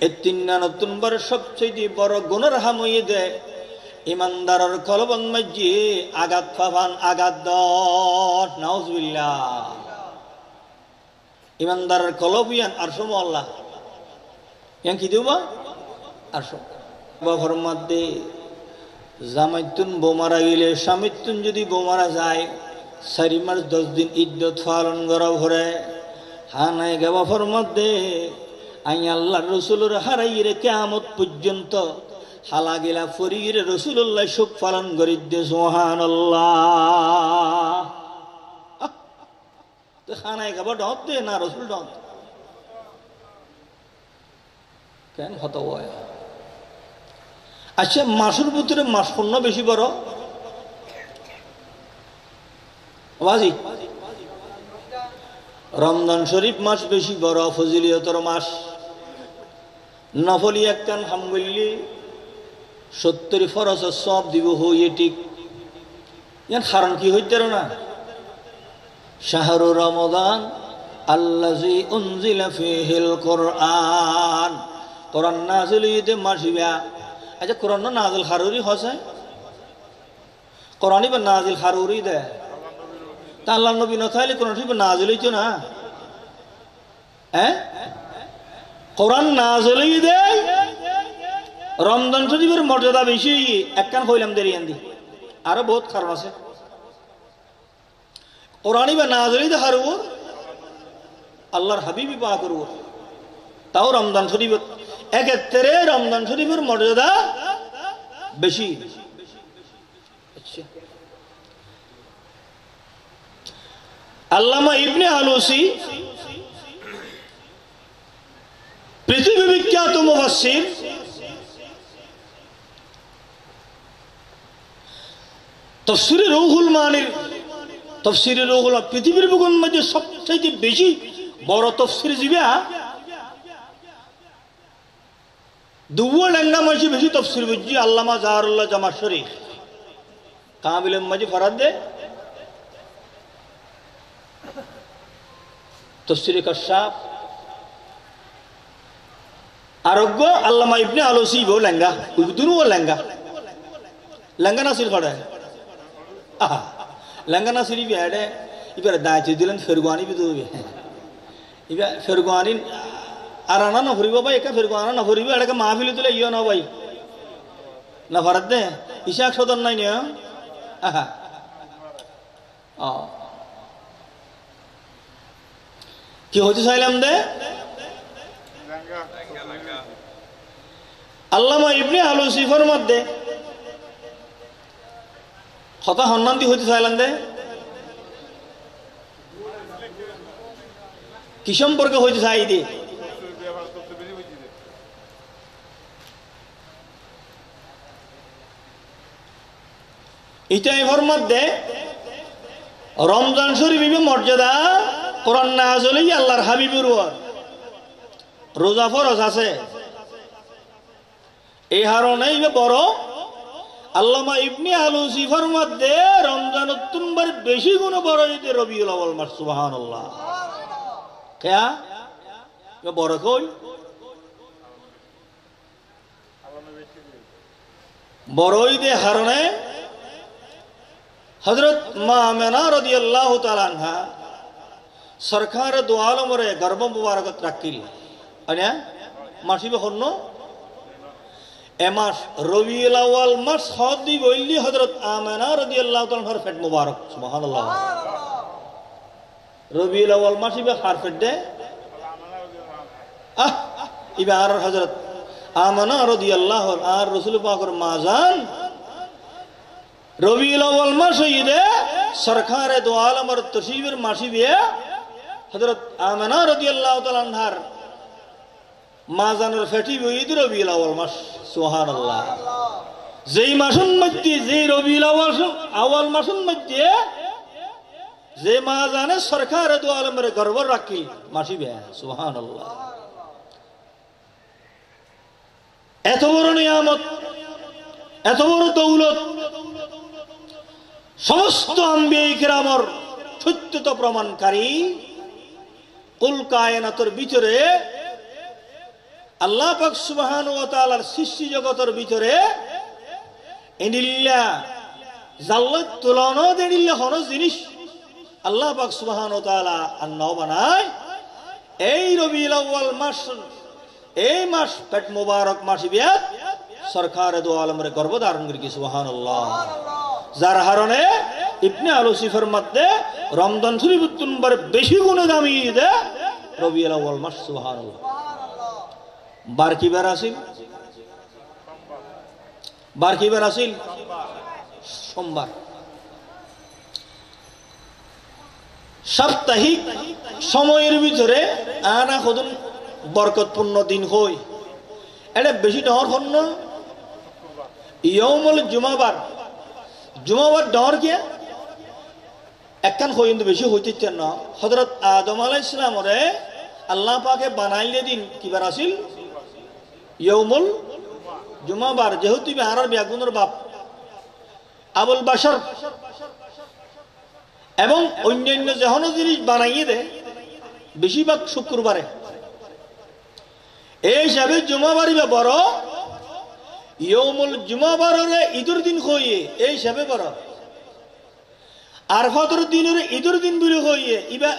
এই তিন নতুন বার সবচেয়ে বড় গুণের হাম হয়ে দেয় ইমানদারের কলবন মাঝে আঘাত ফাফান আঘাত দর নাউজুবিল্লাহ ইমানদারের কলব ইয়ান আরশো আল্লাহ ইয়ান কি দেব আরশো বাবার মধ্যে জামাইতুন বোমারা গেলে স্বামীতুন যদি বোমারা যায় 4 মাস 10 দিন ইদ্যত পালন করা ভরে হানাই গাবাফর মধ্যে আই আল্লাহর রাসূলের হারাইরে কিয়ামত পর্যন্ত হালা গেলা ফরিরে রাসূলুল্লাহ শোক পালন করিতে সুবহানাল্লাহ তো হানাই গাবা ডত দে না রাসূল ডত কেন হতো হয় আচ্ছা মাসের ভিতরে মাস পূর্ণ বেশি বড় বাজি রমজান শরীফ মাস বেশি বড় ফজিলিয়তর মাস নফলি একখান হামগুল্লি 70 ফরজ সব দিব হইয়ে ঠিক ইয়ান কারণ কি হইতে না শাহরু রমাদান আল্লাযী উনজিলা ফীহিল কুরআন কোরআন নাযিল হইতে মাসিবা আচ্ছা কোরআন নাযিল হারুরি হসে কোরআনই বা নাযিল হারুরি দে তা আল্লাহ নবী না থাইলে কোরআন শরীফ নাযিল হইতো না কোরআন নাযিল হই দে রমজান শরীফের মর্যাদা বেশি একখান কইলাম দেরি আন্দি আরো বহুত কারণ আছে কোরআনই বা নাযিল হই দে হারুর আল্লাহর হাবিবি পাক করব তাও রমজান শরীফ এক্ষেত্রে রমজান শরীফের মর্যাদা বেশি আচ্ছা আল্লামা ইবনে আলুসি পৃথিবী বিখ্যাত মুফাসসির তাফসীরে রূহুল মানির তাফসীরে রূহুল পৃথিবীর বুকের মধ্যে সবচেয়ে বেশি বড় তাফসীর জিবা দুয়া লেঙ্গা মাঝে বেশি তাফসীর বুঝি আল্লামা জাহারুল্লাহ জামাশরী কামিলের মাঝে ফরাদ দে তাফসীরে কাশাফ আরোগ্য আল্লামা ইবনে আলুসি বো লেঙ্গা দুনো লেঙ্গা লেঙ্গা নাসির খড়ে আহা লেঙ্গা নাসিরি বিয়াডে ইবার দায়িত্ব দিলেন ফেরগুয়ানি বিদুবে ইবা ফেরগুয়ানি আর আনা না ভরিব ভাই একা ফেরগুয়ানা না ভরিব এটাকে মাহফিলে তুলে ইয় না ভাই না ভারত দে ইশাক সদন নাই নিয়া আহা কি হতে চাইলাম দে আল্লামা ইবনে আলুসিফের মধ্যে হতা হন্নান্তি হইতে চাইলাম দে কি সম্পর্কে হইতে চাই দি ইটা এর মধ্যে রমজান শরীফের মর্যাদা কোরআন নাযিল হই আল্লাহর হাবিবের ওপর রোজা ফরজ আছে এই কারণে বড় আল্লামা ইবনে আলুসিফের মধ্যে রমজান তুনবার বেশি গুণ বড় হইতে রবিউল আউয়াল মাস সুবহানাল্লাহ কেয়া বড় কই বড় হইতে কারণে হযরত মা আমেনা রাদিয়াল্লাহু তাআলা আনহা সরকার দো আলমরে গর্ভ মুবারকত রাখিল আনে মাসিবে হন্ন এ মাস রবিউল আউয়াল মাস হদি বইলি হযরত আমেনা রাদিয়াল্লাহু তাআলার পেট মুবারক সুবহানাল্লাহ রবিউল আউয়াল মাস ইবে হারফের দে ইবে আর হযরত আমানা রাদিয়াল্লাহু আর রাসূল পাকের মাজান রবিউল আউয়াল মাস হইদে সরকারে দো আলমের তশরিফের মাসি বিয়ে হযরত আমানা রাদিয়াল্লাহু তাআলা আনহার মাজানের ফেটি হইদে রবিউল আউয়াল মাস সুবহানাল্লাহ যেই মাসের মধ্যে যে রবিউল আউয়াল মাসের মধ্যে যে মাজানে সরকারে দো আলমের গর্ব রাখি মাসি বিয়ে সুবহানাল্লাহ এত বড় নিয়ামত এত বড় দৌলত সমস্ত আম্বিয়া কিরামর সত্যতা প্রমাণকারী কুল কায়নাতের ভিতরে আল্লাহ পাক সুবহানাহু ওয়া তাআলার সৃষ্টি জগতের ভিতরে ইনিল্লা জাল্লাত তুলনা দেনিল্লা হন জিনিস আল্লাহ পাক সুবহানাহু ওয়া তাআলা আন্নাও বানায় এই রবিউল আউয়াল মাস এই মাস পেট মুবারক মাসি বিয়াত সরকারে দো আলমের গর্ব ধারণ করি সুবহানাল্লাহ যার কারণে ইবনে আলুসিফের মধ্যে রমজান শরীফ নম্বর বেশি গুণে দামি দে রবিউল আউয়াল মাস সুবহানাল্লাহ বার কি বার আসিল সোমবার সাপ্তাহিক সময়ের ভিতরে আনা কদন বরকতপূর্ণ দিন হই এটা বেশি ডর হন না ইয়ৌমুল জুমাবার ডর কে একখান হইন্দ বেশি হইতে না হযরত আদম আলাইহিস সালামরে আল্লাহ পাকে বানাইলে দিন কিবার আসিল ইয়ৌমুল জুমাবার যেহেতু বিহারের ব্যাগুনের বাপ আবুল বাশার এবং অন্যান্য যেহন জিনিস বানাইয়ে দে বেশিরভাগ শুক্রবারে এই হিসাবে জুমাবারি বা বড় ইয়ৌমুল জুমাবারে ঈদের দিন হইয়ে এই হিসাবে বড় আরফাতের দিনের ঈদের দিন বলে হইয়ে ইবা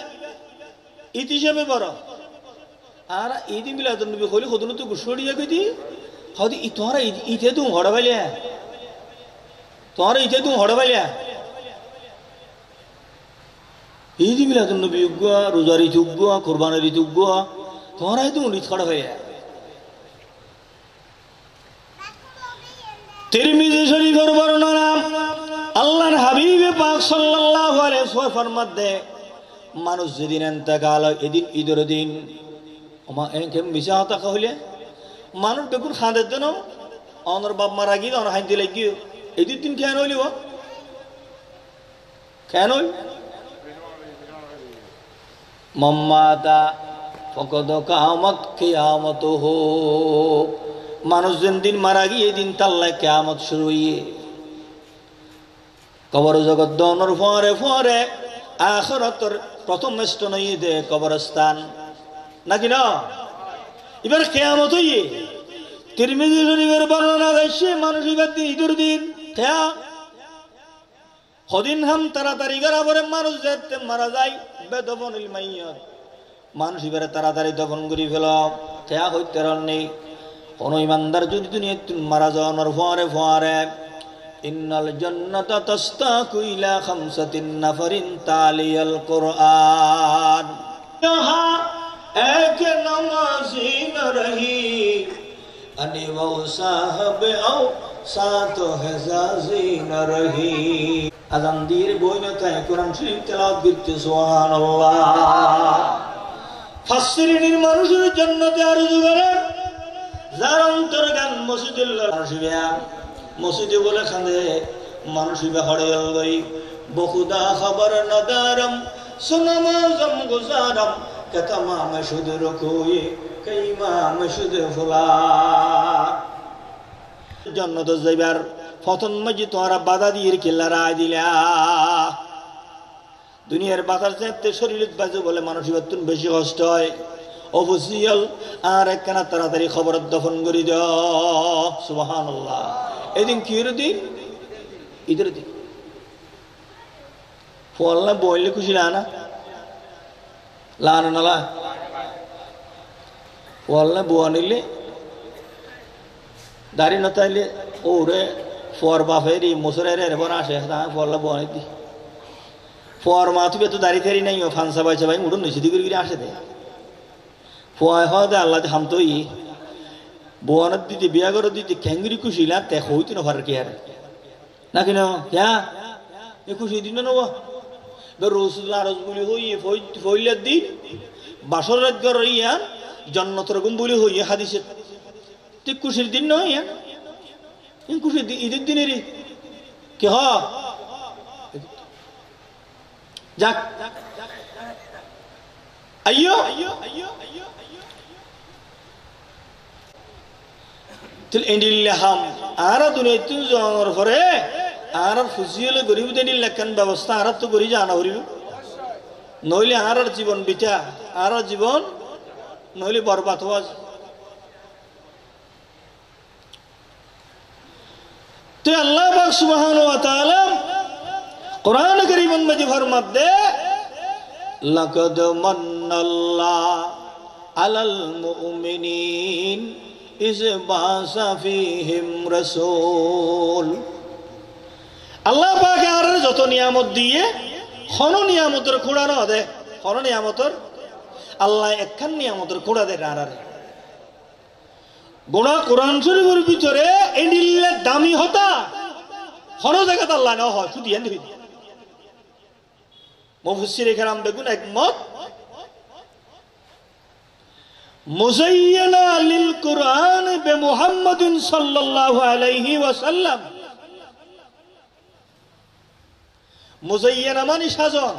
ঈদ হিসাবে বড় আর ঈদ মিলাদুন নবী হইলে হদন তো গুছড়িয়া কইতি হদি তোরা ঈদে তুই হড়বাইলিয়া ঈদ মিলাদুন নবী উগ্গা রোজার ঈদ উগ্গা কুরবানের ঈদ উগ্গা তোরা তুই ঈদ হড়বাইলিয়া তিরমিজি শরীফের বর্ণনা আল্লাহর হাবিব পাক সাল্লাল্লাহু আলাইহি ওয়াসাল্লাম মধ্যে মানুষ যেদিন ইন্তেকাল হয় এদিন ঈদের দিন ওমা একে মিশা হতা কইলে মানুষ বেগুন খাঁদের দেন অনর বাপ মারা গিয়ে অন হাইতে লাগিও এই দিন কেন হইলিও কেন মাম্মাতা ফকদ কামত কিয়ামত হো মানুষ যেদিন মারা গিয়ে এই দিন তাল্লাহ কিয়ামত শুরু হইয়ে কবর জগৎ দনর ফরে আখিরাতের প্রথম স্থান হইয়ে কবরস্থান নাকি না এবার কিয়ামত হইয়ে তিরমিজি শরীফের বর্ণনা গাইছে মানুষ এবার ঈদের দিন কেয়া হদিন হাম তাড়াতাড়ি করা পরে মানুষ যেতে মারা যায় বেদফনিল মাইয়াত মানুষ এবারে তাড়াতাড়ি দফন করি ফেল কেয়া হইতে নেই কোন ইমানদার যদি দুনিয়াতে মারা যাওয়ার ফরে ইন্নাল জান্নাতা তাস্তাকু ইলা খামসাতিন নাফারিন তালিয়াল কুরআন ইহা এক নামাজি না রহি আনি ও সাহাব আও সাত হাজাজি না রহি আযান দিয়ে বইনতে কোরআন শরীফ তেলাওয়াত করতে সুবহানাল্লাহ ফাসসিরিনের মানুষের জান্নাতে আরজু করে যার অন্তর্গান মসজিদুল্লাহ আসিয়া মসজিদে বলে খান্দে মানুষ হড়ে গই বহুদা খবর নদারম সুনামাজম গুজারম কতমা মশুদ রকুই কইমা মশুদ ফুলা জান্নাত যাইবার ফতন মজি তোরা বাধা দিয়ে কিল্লারা দিলা দুনিয়ার বাতাস যেতে শরীরের বাজে বলে মানুষের তুন বেশি কষ্ট হয় অবশ্যই আর একখানা তাড়াতাড়ি খবর দফন করে দাও সুবহানাল্লাহ এদিন কি দিন ঈদের দিন ফল না বইলে খুশি লানা লানা নালা ফল না বোয়া নিলে দাড়ি না তাইলে ওরে ফর বাফের মসুরের এবার আসে ফল না বোয়া নিতি ফোয়ার মা তুই তো দাড়ি থারি নাই ফানসা বাইসা ভাই উড়ন নইছি দিকে গিয়ে আসে দে ফোয়ায় হয় দে আল্লাহ হাম তো ই বোয়ানের দিতে বিয়া করে দিতে খ্যাঙ্গিরি খুশি না তে হইতো না ভার কে আর না কিনা হ্যাঁ এ খুশি দিন না রসুল্লাহ রসগুলি হইয়ে ফইলার দিন বাসর রাত গর ইয়া জন্নত রকম বলি হইয়ে হাদিসে তুই খুশির দিন নয় ইয়া খুশির ঈদের দিনেরই কে হ যাক আইয়ো তুল এন্ডিল্লাহাম আর দুনিয়া তুই জঙ্গর পরে আর ফুসিলে গরিব দেনিল লেখান ব্যবস্থা আর তো করি জানা হরিব নইলে আর জীবন বিটা আর জীবন নইলে বরবাদ হওয়া তো আল্লাহ পাক সুবহানাহু ওয়া তাআলা কোরআন কারীমের মধ্যে ফরমাতে লাকাদ মান্নাল্লাহু আলাল মুমিনিন ইয বাসা ফীহিম রাসূল আল্লাহ পাক আর যত নিয়ামত দিয়ে হন নিয়ামতের খোড়া না দে হন নিয়ামতের আল্লাহ একখান নিয়ামতের খোড়া দে আর গোনা কোরআন শরীফের ভিতরে এন্ডিল্লা দামি হতা হন জায়গাতে আল্লাহ না হয় শুধু এন্ড হই মুফাসসিরে কেরাম বেগুন একমত মুযায়্যানা লিল কুরআন বে মুহাম্মাদিন সাল্লাল্লাহু আলাইহি ওয়াসাল্লাম মুযায়্যানা মানে সাজন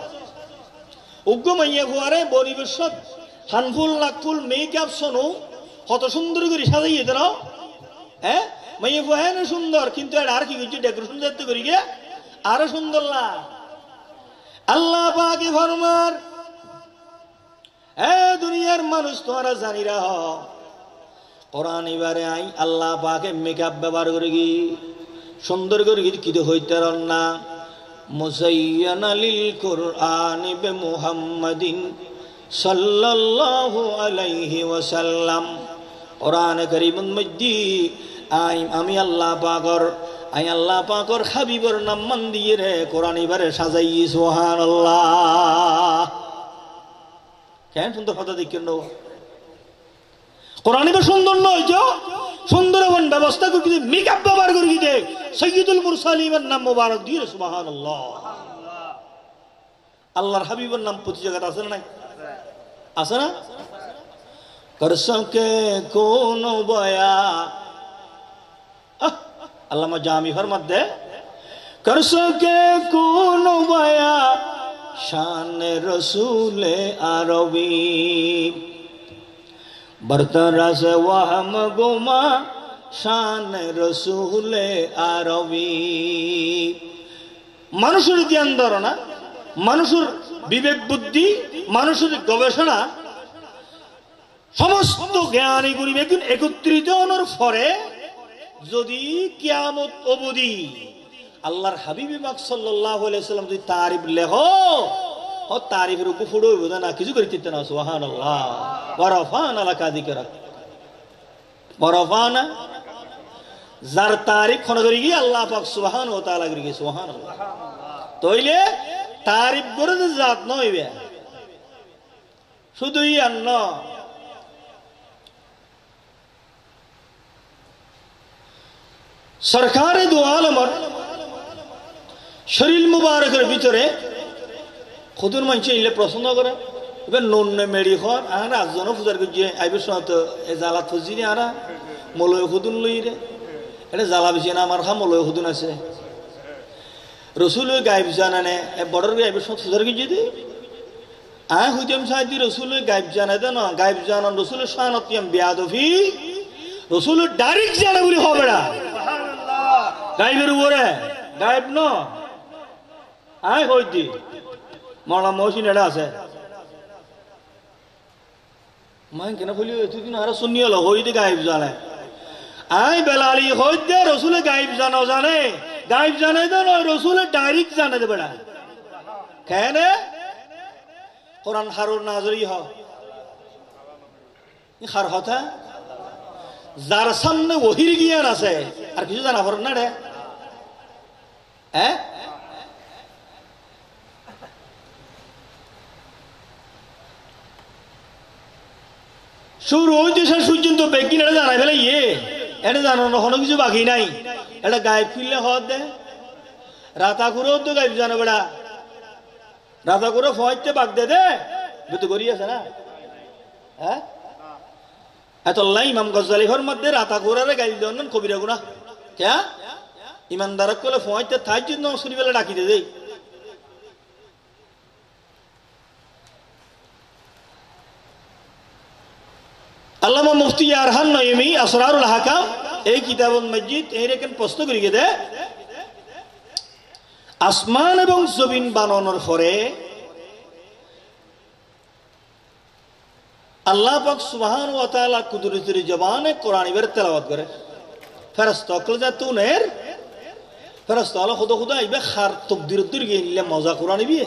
উগ্গমাইয়া ফুয়ারে পরিবেশ হানফুল নাকফুল মেকআপ সনু কত সুন্দর করে সাজাইয়ে দাও হ্যাঁ মাইয়া ফুয়া হ্যাঁ সুন্দর কিন্তু আর কি কিছু ডেকোরেশন যাতে করি গে আরো সুন্দর না আল্লাহ পাকে ফরমার হ্যাঁ দুনিয়ার মানুষ তোমরা জানি রাহ কোরআন এবারে আই আল্লাহ পাকে মেকআপ ব্যবহার করে গি সুন্দর করে কিন্তু হইতে না মুযায়্যানা লিল কুরআনি বে মুহাম্মাদিন সাল্লাল্লাহু আলাইহি ওয়াসাল্লাম কোরআন কারীমের মধ্যে আমি আল্লাহ পাকর হাবিবর নাম মান দিয়ে রে কোরআন এবারে সাজাই সুবহানাল্লাহ কেন সুন্দর কথা দেখেন না কোরআন এবার সুন্দর নয় যে সুন্দর এমন ব্যবস্থা করে মেকআপ ব্যবহার করে দিতে সাইয়্যিদুল মুরসালিনের নাম মোবারক দিয়ে সুবহানাল্লাহ আল্লাহর হাবিবের নাম প্রতি জায়গাতে আছে না আছে না কর সকে কোন বয়া আল্লামা জামি ফরমাতে কর সকে কোন বয়া শান রসূল আরবি বরতরাস ওয়াহম গোমা শান রসূল আরবি মানুষের জ্ঞান ধারণা মানুষের বিবেক বুদ্ধি মানুষের গবেষণা সমস্ত জ্ঞানী গুলি একত্রিত হওয়ার পরে যদি কিয়ামত অবধি আল্লাহর হাবিব পাক সাল্লাল্লাহু আলাইহি ওয়াসাল্লাম যদি তারিফ লেখ ও তারিফের উপর ফুড়ো হইব না কিছু করে দিতে না সুবহানাল্লাহ ওয়া রাফা'না লাকা যিকরাক ওয়া রাফা'না যার তারিফ কোন করি কি আল্লাহ পাক সুবহানাহু ওয়া তাআলা করি কি সুবহানাল্লাহ তইলে তারিফ করে জাত নইবে শুধুই আন্ন সরকারে দু আলমর শরীর মুবারকের ভিতরে খুদুর মানুষ ইলে পছন্দ করে এবার নুন মেড়ি হর আর আজজনও পূজার করছে আইবের সময় তো জ্বালা থজি রে আর মলয় খুদুন লই রে এটা জ্বালা বেশি না আমার খা মলয় খুদুন আছে রসুল গাইব জানানে বড়র গাইবের সময় পূজার করছে দে আয় হইতাম সাহায্য রসুল গাইব জানাই দেন গাইব জানান রসুলের সাহায্য বেয়াদফি রসুলের ডাইরেক্ট জানা বলি হবে না গাইবের উপরে গাইব ন আয় হইতি মরা মহসিন এটা আছে মাই কেন বলি এতদিন আর শুনি হলো হইতে গাইব জানে আয় বেলালি হইতে রসুলে গাইব জানো জানে গাইব জানে তো নয় রসুলে ডাইরেক্ট জানে দেবে না কেন কোরআন হারুর নাজরি হার কথা যার সামনে ওহির জ্ঞান আছে আর কিছু জানা পারেন না রে শুরু হইতে শেষ পর্যন্ত বেগিন এটা জানাই ফেলে এটা জানানো কোনো কিছু বাকি নাই। এটা গায়ে ফিরলে হওয়ার দে রাতা করেও তো গাইব জানো বেড়া রাতা করে ফয়তে বাগ দে তো করি আছে না হ্যাঁ এতল্লাই ইমাম গজ্জালিফার মধ্যে রাতা করে গাইল দেন কবিরা গুনা কে ইমানদার করলে ফয়তে থাই যদি নসরি বেলা ডাকি দে দেই আল্লামা মুফতি আরহান নঈমি আসরারুল হাকাম এই কিতাবুল মসজিদ এইরকম প্রশ্ন করি দে আসমান এবং জমিন বানানোর পরে আল্লাহ পাক সুবহান ওয়া তাআলা কুদরতের জবানে কোরআন এর তেলাওয়াত করে ফেরেশতা কল যা তুনের ফেরেশতা আল্লাহ খুদা ইবে খার তাকদীর দূর গিয়ে নিলে মজা কোরআন ইবে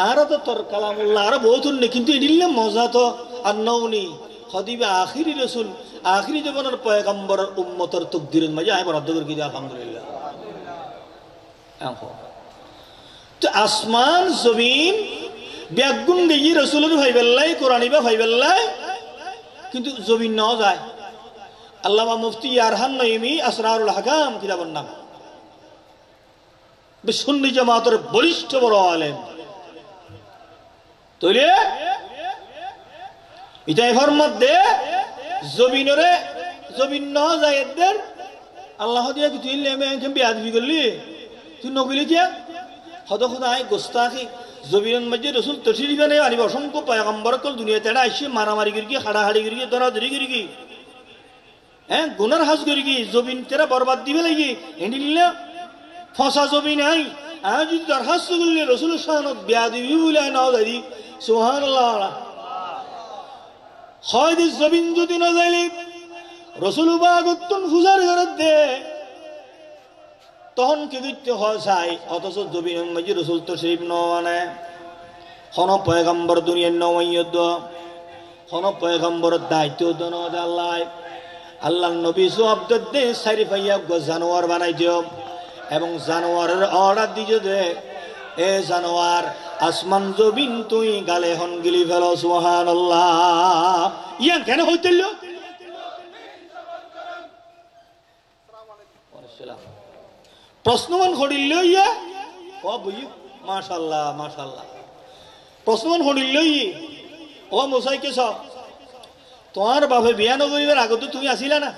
আর তো তোর কালামুল্লাহ আর বহুত নে কিন্তু এদিলে মজা তো আর নওনি খদিবে আখিরি রাসূল আখিরি জীবনের পয়গম্বর উম্মতের তাকদীরের মাঝে আয় বরাদ্দ করে দিই আলহামদুলিল্লাহ তো আসমান জমিন ব্যাগুন গিয়ে রসুলের ভাইবেল্লাই কোরআনিবা ভাইবেল্লাই কিন্তু জমিন নাও যায় আল্লামা মুফতি আরহান নঈমি আসরারুল হাকাম কিতাবের নাম সুন্নি জামাতের বলিষ্ঠ বড় আলেম তৈরি ইতাইফার মধ্যে জমিনরে জমিন নাও যায় এদের আল্লাহ দিয়া তুই বেয়াদবি করলি তুই নকলি কিয়া হদ খুদাই গোস্তাখি জমিনের মধ্যে রসুল তশরিফ আনে আনিব অসংখ্য পয়গম্বর কল দুনিয়াতে এটা আইসে মারামারি করি হাড়াহাড়ি করি দরাদরি করি হ্যাঁ গুনার হাজ করি জমিন তেরা বরবাদ দিবে লাগি এন্ডিলে ফসা জমিন আই আমি যদি দরখাস্ত করলে রসুল শাহানত বেয়াদবি বলে নাও দাদি সুবহানাল্লাহ হয় জমিন যদি না যাইলে রসুল বাগতুন ফুজার ঘরত দে তখন কি করতে হয় চাই অথচ জমিনের মাঝে রসুল তো শরীফ মানে কোন পয়গম্বর দুনিয়ার নয়দ কোন পয়গম্বরের দায়িত্ব দেন আল্লাহ আল্লাহ নবী জবাব দে সারি পাইয়া জানোয়ার বানাই দিও এবং জানোয়ারের অর্ডার দিও দে এ জানোয়ার আসমান জমিন তুই গালে হন গিলি ফেল সুবহানাল্লাহ ইয়া কেন হইতেল প্রশ্নমান হরিল ইয়া ও বুঝি মাশাআল্লাহ মাশাআল্লাহ প্রশ্নমান হরিল ও মোসাই কে সব তোমার বাপে বিয়া নগরিবার আগত তুমি আসিলা না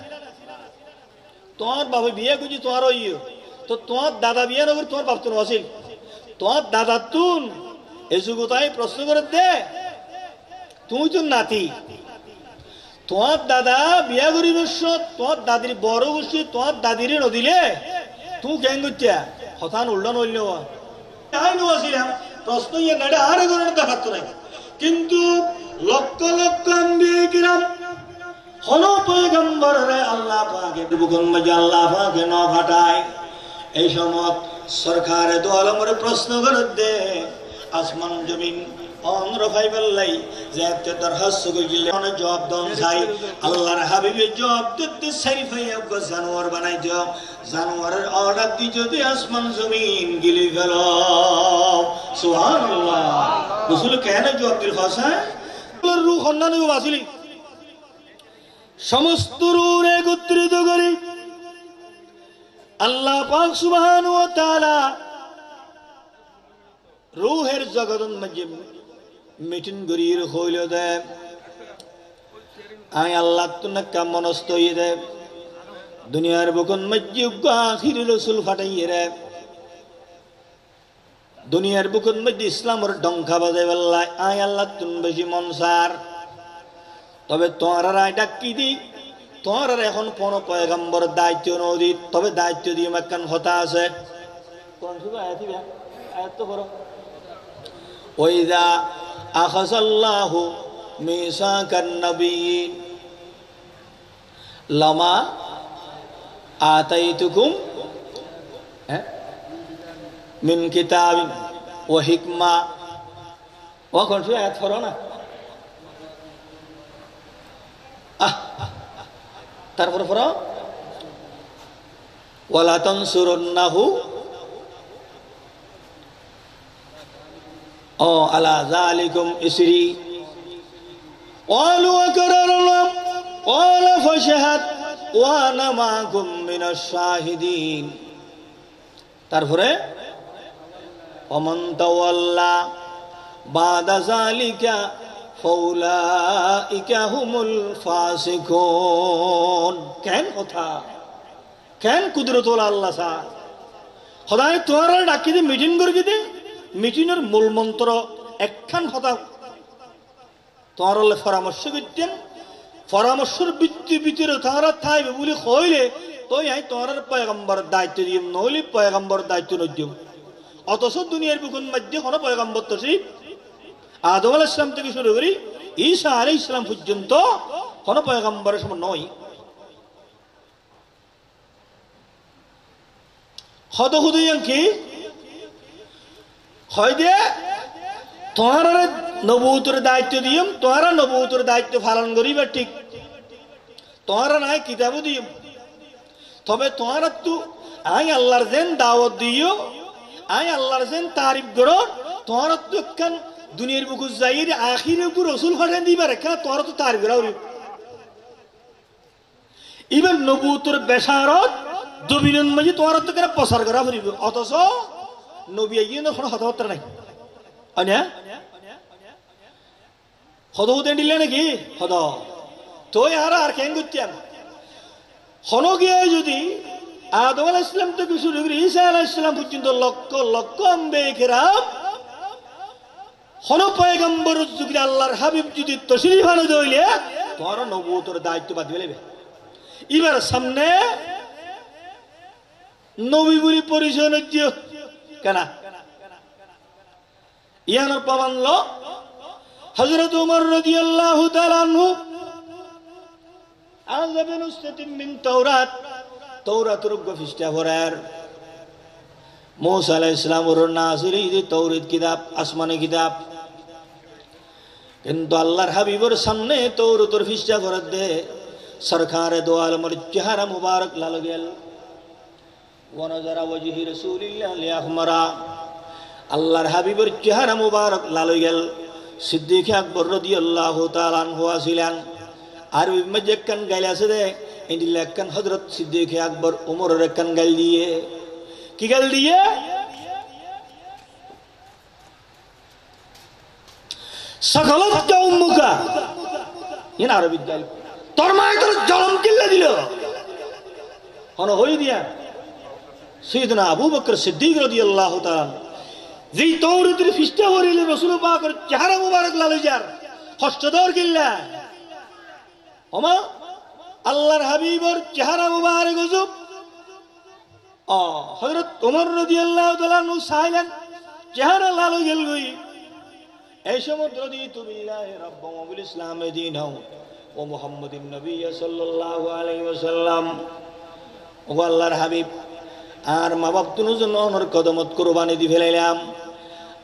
তোমার বাপে বিয়া করছি তোমার ইয়ে তো তোমার দাদা বিয়া নগরী তোমার বাপ তুন আসিল তোমার দাদা তুন এই যুগতাই প্রশ্ন করে দে তুমি তো নাতি তোমার দাদা বিয়া করিবার তোমার দাদির বড় গোষ্ঠী তোমার দাদিরে নদিলে তুই কেন করছিয়া হঠাৎ উল্লন হইল আসিলাম প্রশ্ন ইয়ে না আর এগুলো দেখাতো নাই কিন্তু লক্ষ লক্ষ আম্বিয়া হল পয়গম্বর আল্লাহ পাকে বুকুন মাঝে আল্লাহ পাকে ন ফাটায় এই সময় সরকারে তো আলমরে প্রশ্ন করে দে আসমান জমিন অন্ধ্র ফাইবাল্লাই যে দরখাস্ত করিলে অনেক জবাব দন চাই আল্লাহর হাবিবে জবাব দিতে সারি ফাইয়া জানোয়ার বানাই দিও জানোয়ারের অর্ডার দি যদি আসমান জমিন গিলি ফেল সুবহানাল্লাহ রাসূল কেন জবাব দিল ফাসায় রূহ খন্ডানে বাসিলি সমস্ত রূহ একত্রিত করে আল্লাহ পাক সুবহানাহু ওয়া তাআলা রূহের জগতের মধ্যে মিটিং করিয়ে হইল দে আই আল্লাহ তুনাকা মনস্ত হইয়ে দে দুনিয়ার বুকন মধ্যে আখির রসুল ফাটাইয়ে রে দুনিয়ার বুকন মধ্যে ইসলামের ডঙ্কা বাজাই বললাই আই আল্লাহ তুন বেশি মনসার তবে তোমার রায় ডাকি দি তোমার এখন কোন পয়গম্বর দায়িত্ব নদী তবে দায়িত্ব দিয়ে মাকান হতা আছে কোন শুধু আয়াত তো করো ওইদা আখাযাল্লাহু মিসাকান নাবিয়্যিন লামা আতাইতুকুম মিন কিতাবিন ওয়া হিকমা ওয়া কোন শুধু আয়াত করো না তারপরে পড়ো ওয়ালা তানসুরুন্নাহু ও আলা যালিকুম ইসরি قالوا أقررنا قال فاشهد وأنا معكم من الشاهدين তারপরে ومن تولى بعد ذلك فأولئك هم الفاسقون কেন কথা কেন কুদরতুল আল্লাহ সা খোদায় তোরা ডাকি দে মিটিং করে দে মিটিংয়ের মূল মন্ত্র একখান কথা তোমার পরামর্শ করতেন পরামর্শের ভিতরে তারা থাইবে বলে কইলে তুই আই তোমার পয়গম্বর দায়িত্ব দিম নইলে পয়গম্বর দায়িত্ব নদিম অথচ দুনিয়ার বুকুন মধ্যে কোনো পয়গম্বর তো সেই আদম আলাইহিস সালাম থেকে শুরু করি ঈসা আলাইহিস সালাম পর্যন্ত কোনো পয়গম্বরের সমান নয় হদ হুদুয়ান কি হয় দে তোমার নবুয়তের দায়িত্ব দিম তোমার নবুয়তের দায়িত্ব পালন করিবা ঠিক তোমার নাই কিতাবও দিম তবে তোমার তো আই আল্লাহর যেন দাওয়াত দিও আই আল্লাহর যেন তারিফ করো তোমার তো একখান দুনিয়ার বুকু যাইর আখিরে উপর রসুল ফাটান দিবার একখান তোমার তো তারিফ করা ইবেন নবুয়তের বেশারত দবিনের মাঝে তোমার তো কেন প্রচার করা ফুরিব অথচ নবী আইয়ে কোনো কথাবার্তা নাই আনিয়া হদ হতে দিলে নাকি হদ তো আর কেন করতাম হন গিয়ে যদি আদম আলাইহিস সালাম থেকে শুরু করে ঈসা আলাইহিস সালাম পর্যন্ত লক্ষ লক্ষ আম্বিয়াকেরাম হন পয়গম্বর যুগে আল্লাহর হাবিব যদি তশরিফ আনে দইলে তোর নবুয়তের দায়িত্ব বাদ দিবে এবার সামনে নবী বলি পরিচয় দিও কেন ইয়ানোর প্রমাণ ল হযরত ওমর রাদিয়াল্লাহু তাআলা আনহু আযাবেন উসতাতিম মিন তাওরাতের গফিস্টা ভরার মুসা আলাইহিস সালামের নাযিল এই তাওরাত কিতাব আসমানি কিতাব কিন্তু আল্লাহর হাবিবের সামনে তাওরাতের ফিস্টা ভরাত দে সরকারে দো আলমের চেহারা মুবারক লাল গেল ونظر وجه رسول الله لأحمرا আল্লাহর হাবিবের চেহারা মুবারক লাল হয়ে গেল সিদ্দিক আকবর রাদিয়াল্লাহু তাআলা আনহু আসিলেন আর ওই মধ্যে কান গাইল আছে দে ইনি লেখান হযরত সিদ্দিক আকবর ওমরের কান গাইল দিয়ে কি গাইল দিয়ে সকলত উম্মুকা ইন আরবি গাইল তোর মায়ের তোর জলম কিল্লা দিল হন হই দিয়া সৈয়দনা আবু বকর সিদ্দিক রাদিয়াল্লাহু তাআলা যেই তাওরাতের ফিস্টা হরিলে রাসূল পাকের চেহারা মুবারক লাল যার হস্তদর কিল্লা ওমা আল্লাহর হাবিবের চেহারা মুবারক গজব হযরত ওমর রাদিয়াল্লাহু তাআলা নু সাইলেন চেহারা লাল গেল গই এই সময় রাদিতু বিল্লাহি রাব্বান ওয়া বিল ইসলামি দীনাও ওয়া মুহাম্মাদিন নবী সাল্লাল্লাহু আলাইহি ওয়াসাল্লাম ও আল্লাহর হাবিব আর মা বাপ তুনোর জন্য অনর কদমত কোরবানি দি ফেলাইলাম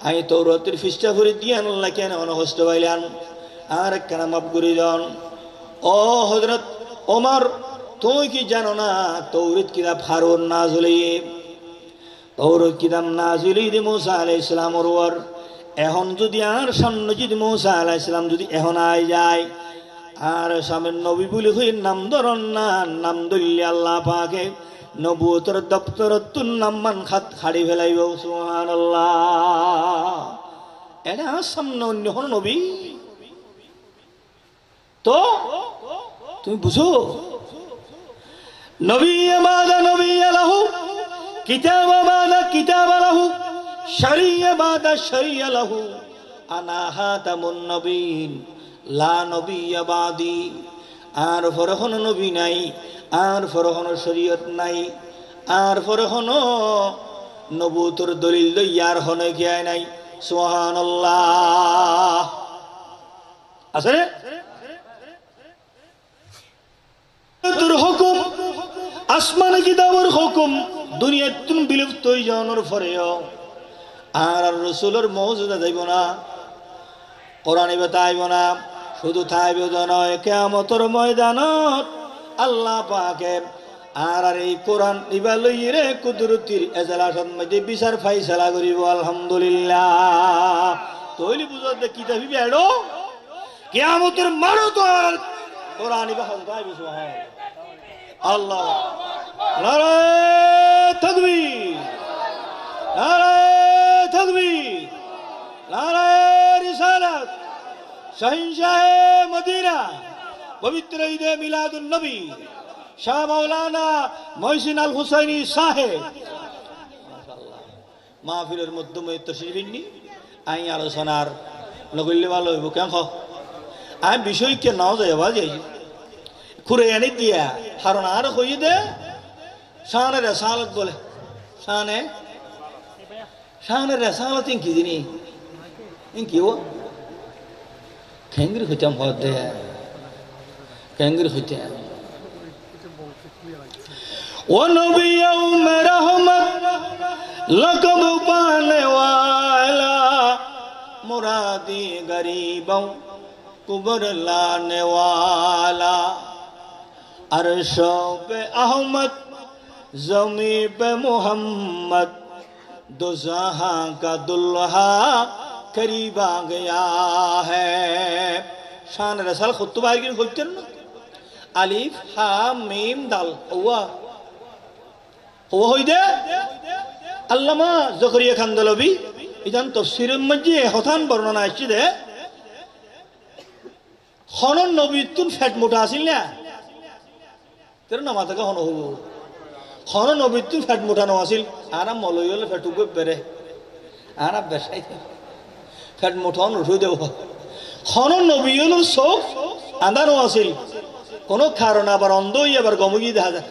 আমি তৌরাতের ফিস্টা ভরে দিয়ে আল্লাহ কেন অনহস্ত পাইলাম আর কেন মাপ করে যান ও হযরত ওমর তুই কি জানো না তৌরাত কিতাব হারুন নাযিল তৌরাত কিতাব নাযিল দি মুসা আলাইহিস সালামের ওপর এখন যদি আর সামনে যদি মুসা আলাইহিস সালাম যদি এখন আই যায় আর সামনে নবী বলি হই নাম ধরন না নাম ধরলে আল্লাহ পাকে নবুয়তের দপ্তরতুন নাম্মান খাত খাড়ি ফেলাইব সুবহানাল্লাহ এটা সামনে অন্য হন নবী তো তুমি বুঝো নবী বাদা নবী লাহু কিতাব বাদা কিতাব লাহু শরিয়া বাদা শরিয়া লাহু আনা হাতামুন নবীন লা নবিয়্যা বাদি আর ফরহন নবী নাই আর ফরহন শরীয়ত নাই আর ফরহন নবুয়তের দলিল ইয়ার হনে গিয়া নাই সুবহানাল্লাহ আছে তোর হুকুম আসমানে কিতাবের হুকুম দুনিয়াত তুমি বিলুপ্ত হই যাওয়ার পরেও আর রাসূলের মওজিজা যাইব না কোরআনে বাতাইব না শুধু থাইব নয় কিয়ামতের ময়দানত আল্লাহ পাকে আর এই কোরআন ইবা লইরে কুদরতির এজলাসত মধ্যে বিচার ফাইসালা করিব আলহামদুলিল্লাহ তইলি বুঝতে কিতাবি বেড়ো কিয়ামতের মারো তো আর কোরআন ইবাহাদ গায়বে সুবহানাল্লাহ আল্লাহ নারায়ে তাকবীর নারায়ে তাকবীর নারায়ে রিসালাত শাহিনশাহে মদিনা পবিত্র ঈদে মিলাদুন নবী শাহ মাওলানা মহসিন আল হুসাইনি সাহেব মাশাআল্লাহ মাহফিলের মাধ্যমে তশরিফিনি আই আলোচনার নগল্য ভালো হইব কেন আমি বিষয় কে নাও যাইবা যাই খুরে এনে দিয়া কারণ আর কই দে শানের রেসালত বলে শানের রেসালত কি জিনি কি ও খেঙ্গির হইতাম হতে খেঙ্গির হইতাম ও নবী উম্মে রহমত লকব পানে ওয়ালা মুরাদি গরিবों कुबर लाने वाला अर्शों पे अहमद ज़मी पे मोहम्मद दो जहां का दुल्हा करीब आ गया है शान रसल खुतबा की खोजते ना अलिफ हा मीम दाल हुआ दे अल्लामा ज़करिया खानदलवी इधन तफसीर मज्जे हथान बर्णना आछिदे खनन नबीतुन फैट मोटा आसिल ना तेरे ना माता का खन हो खनन नबीतुन फैट मोटा न आसिल आना मलयल फैट उगे बेरे आना बेसाई फैट मोटा न उठो देव खनन नबीयल सब आंदा न आसिल कोनो कारण आबार अंध हইয়া আবার গমগি দেখা যায়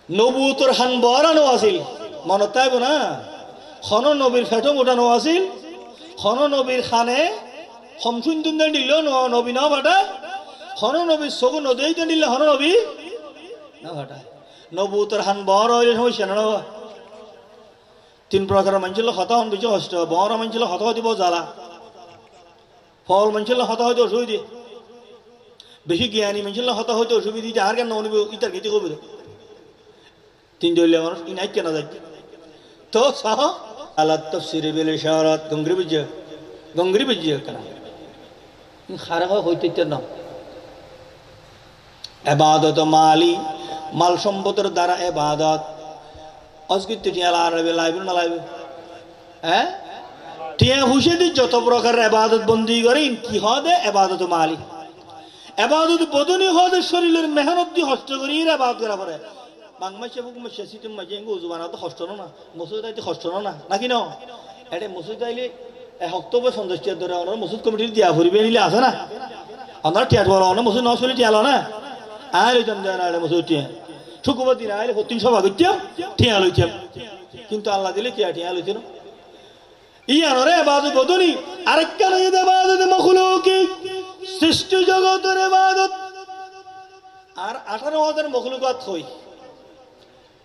নবুয়তের হান বরানো আছিল মনত তাইব না খন নবীর ফেটো মোটানো আছিল খন নবীর খানে সমসুন্দুন দেন দিল নবী না ভাটা খন নবীর সগু নদেই দেন দিল হন নবী না ভাটা নবুয়তের হান বর হইলে সমস্যা না তিন প্রকারের মানুষের কথা হন বেশি কষ্ট বড় মানুষের কথা দিব জ্বালা ফল মানুষের কথা হইতে অসুবিধে বেশি জ্ঞানী মানুষের কথা হইতে অসুবিধা আর কেন অনিব ইটার গীতি কবি তিন দলীয় মানুষ ইনাই কেনা যায় তো সাহ আলাদ তফসির বিল ইশারাত গঙ্গরি বিজয় কেনা খারাপ হইতে না ইবাদত মালি মাল সম্পদের দ্বারা ইবাদত অস্কিত টিয়া লাইবে লাইবে না লাইবে হ্যাঁ টিয়া হুসেদি যত প্রকারের ইবাদত বন্দি করে কি হয় ইবাদত মালি ইবাদত বদনি হয় শরীরের মেহনত দি কষ্ট করি ইবাদত করা পড়ে বাংমাশে বুকমাশে সিতুম মাঝে উজু বানাতে কষ্ট না মসজিদ আইতে কষ্ট না নাকি না এটা মসজিদ আইলে হক্তব্য সন্তুষ্টির ধরে ওনার মসজিদ কমিটির দিয়া ফুরিবে নিলে আছে না ওনার টিয়াট বড় না মসজিদ নচলে টিয়ালো না আর ওইজন দেয় না মসজিদ টিয়া শুক্রবার দিন আইলে প্রতিদিন সভা করতাম টিয়া লইতাম কিন্তু আল্লাহ দিলে টিয়া লইতে না ইয়ানরে ইবাদত বদনি আরেকটা নয় ইবাদত মখলুকি সৃষ্টি জগতের ইবাদত আর 18,000 মখলুকাত হই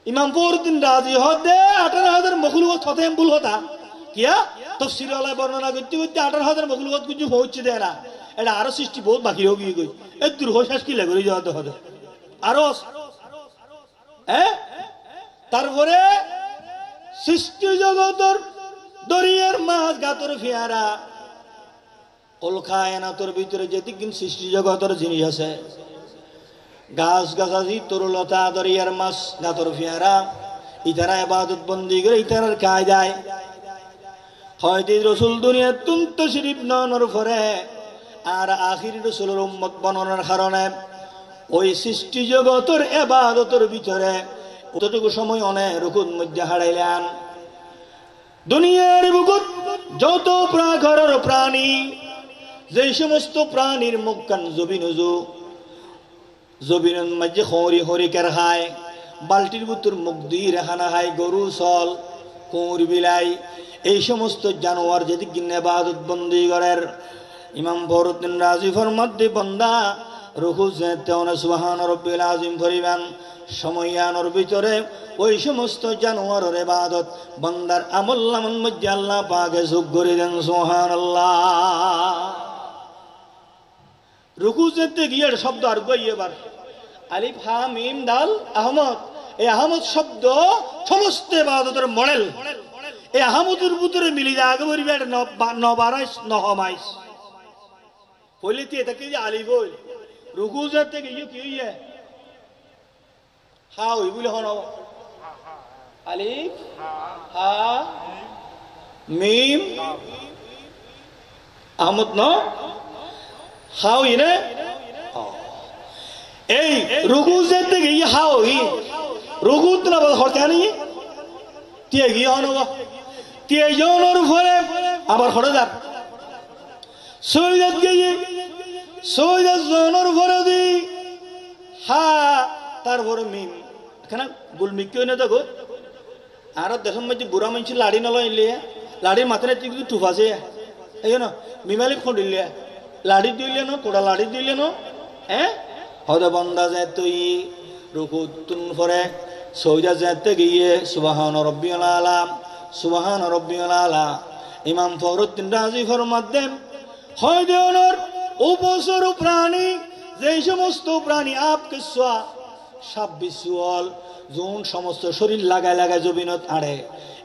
ইমাম ফরউদ্দিন রাজি হতে 18,000 মখলুকাত হতে ভুল হতা কিয়া তফসির আলায় বর্ণনা করতে করতে 18,000 মখলুকাত কিছু পৌঁছে দেয় না এটা আরো সৃষ্টি বহুত বাকি হয়ে গই এই দুর্ঘটনা কি লাগে যাওয়া হবে আরো তারপরে সৃষ্টি জগতের দরিয়ার মাছ গাতর ফিয়ারা কলকায়নাতর ভিতরে যেদিন সৃষ্টি জগতের জিনিস আছে গাছ গাছাছি তরুলতা দরিয়ার মাছ গাতর ফিয়ারা ইতারা ইবাদত বন্দি করে ইতারার কায়দায় হয়তো রসুল দুনিয়ার তুন্ত শরীফ নর পরে আর আখির রসুলের উম্মত বনানোর কারণে ওই সৃষ্টি জগতের ইবাদতের ভিতরে অতটুকু সময় অনেক রুকুর মধ্যে হারাইলেন দুনিয়ার বুকুত যত প্রাকারের প্রাণী যে সমস্ত প্রাণীর মুখ কান জবিনের মাঝে হরি হরি কের খায় বালতির ভিতর মুখ দিয়ে রেখানা খায় গরু সল কুঁর বিলাই এই সমস্ত জানোয়ার যদি ইবাদত বন্দি করের ইমাম ফরউদ্দিন রাজি ফরমাতে বান্দা রুকু যেতে সুবহান রাব্বিল আযীম ফরিবান সময়ানোর ভিতরে ওই সমস্ত জানোয়ারের ইবাদত বান্দার আমল নামার মধ্যে আল্লাহ পাকে যোগ করে দেন সুবহানাল্লাহ রুকু যেতে গিয়ে শব্দ আর কই এবার আলিফ হা মিম দাল আহমদ এই আহমদ শব্দ সমস্ত ইবাদতের মডেল এই আহমদের ভিতরে মিলি যায় আগে বলবি এটা 9 12 9 মাইস হইলে তে এটাকে যে আলিফ হইল রুকু যেতে গিয়ে কি হইয়া হা হই বলে হন আলিফ হা মিম আহমদ ন হা হই না এই রুকু যেতে গিয়ে হা হই রুকু তো না হরতে আনি তে গিয়ে হন তে জনের ফলে আবার হরে যাক সৈয়দ গিয়ে সৈয়দ জনের ফলে দি হা তারপরে মিম এখানে গুলমিক কেউ না দেখো আর দেখুন মধ্যে বুড়া মানুষ লাড়ি নলয় ইলিয়া লাড়ির মাথায় কিন্তু টুফাছে এই না মিমালি খন্ডিলে লাড়ি দিলে ন কোড়া লাড়ি দিলে ন হ্যাঁ হদে বন্দা যায় তুই রুকুতুন পরে সৈয়দ যেতে গিয়ে সুবহান রাব্বিয়াল আলা সুবহান রাব্বিয়াল আলা ইমাম ফখরুদ্দিন রাজি ফরমাতেন হয় দেওয়ার উপসর প্রাণী যে সমস্ত প্রাণী আপকে সোয়া 26 যোন সমস্ত শরীর লাগায় লাগায় জবিনত আড়ে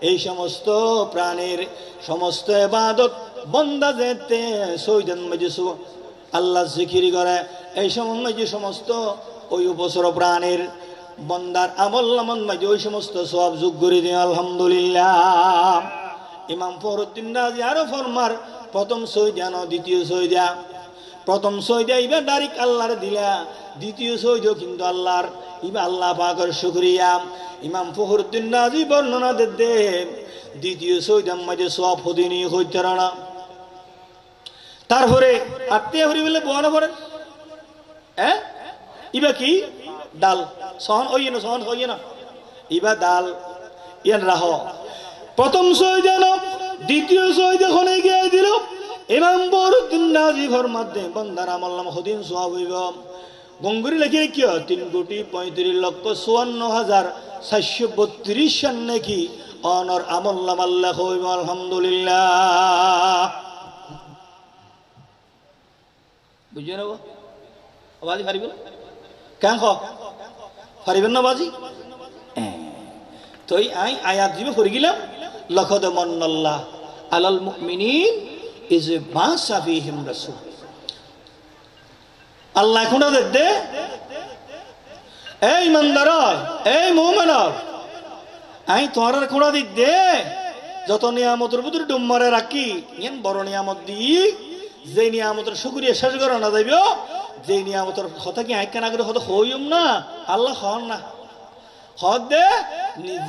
এই সমস্ত প্রাণীর সমস্ত ইবাদত বন্দা যেতে সৈয়দ মজসু আল্লাহ জিকির করে এই সমস্ত ওই উপসর প্রাণীর বন্দার আমল নামন মাঝে ওই সমস্ত সব যোগ করে দিয়ে আলহামদুলিল্লাহ ইমাম ফখরুদ্দিন রাজি আরো ফরমার প্রথম সৈয়দ দ্বিতীয় সৈয়দ প্রথম সৈয়দ ইবা ডাইরেক্ট আল্লাহর দিলা দ্বিতীয় সৈয়দ কিন্তু আল্লাহর ইবা আল্লাহ পাকের শুকরিয়া ইমাম ফখরুদ্দিন রাজি বর্ণনা দিতে দ্বিতীয় সৈয়দ মাঝে সব হদিনী হইতে রানা তারপরে আত্মীয় হরি বলে বোয়ানো পড়ে হ্যাঁ ইবা কি ডাল সহন হইয়ে না সহন হইয়ে না ইবা ডাল ইয়ান রাহ প্রথম সৈয়দ দ্বিতীয় সৈয়দ ওখানে গিয়ে দিল ইমাম ফখরুদ্দিন রাজি ফরমাতে বন্দার আমল নাম হদিন সওয়াব হইব গঙ্গুরি লেখে কি 3,35,54,432 সন নাকি অনর আমল নাম আল্লাহ হইব আলহামদুলিল্লাহ বুঝে নেব বাজি পারিবেন কেন পারিবেন না বাজি তো আই আয়াত দিবে পড়ে গেলাম লখদ মন্নাল্লাহ আলাল মুমিনিন ইজ বাসা ফিহিম রাসূল আল্লাহ এখন দে এই ইমানদার এই মুমিন আই তোর কোড়া দি দে যত নিয়ামতের ভিতরে ডুম মারে রাখি ইয়ান বড় নিয়ামত দি যে নিয়ামতের শুকরিয়া শেষ করা না যাইব যে নিয়ামতের কথা কি আইকা না করে হতো হইম না আল্লাহ হন না হদ দে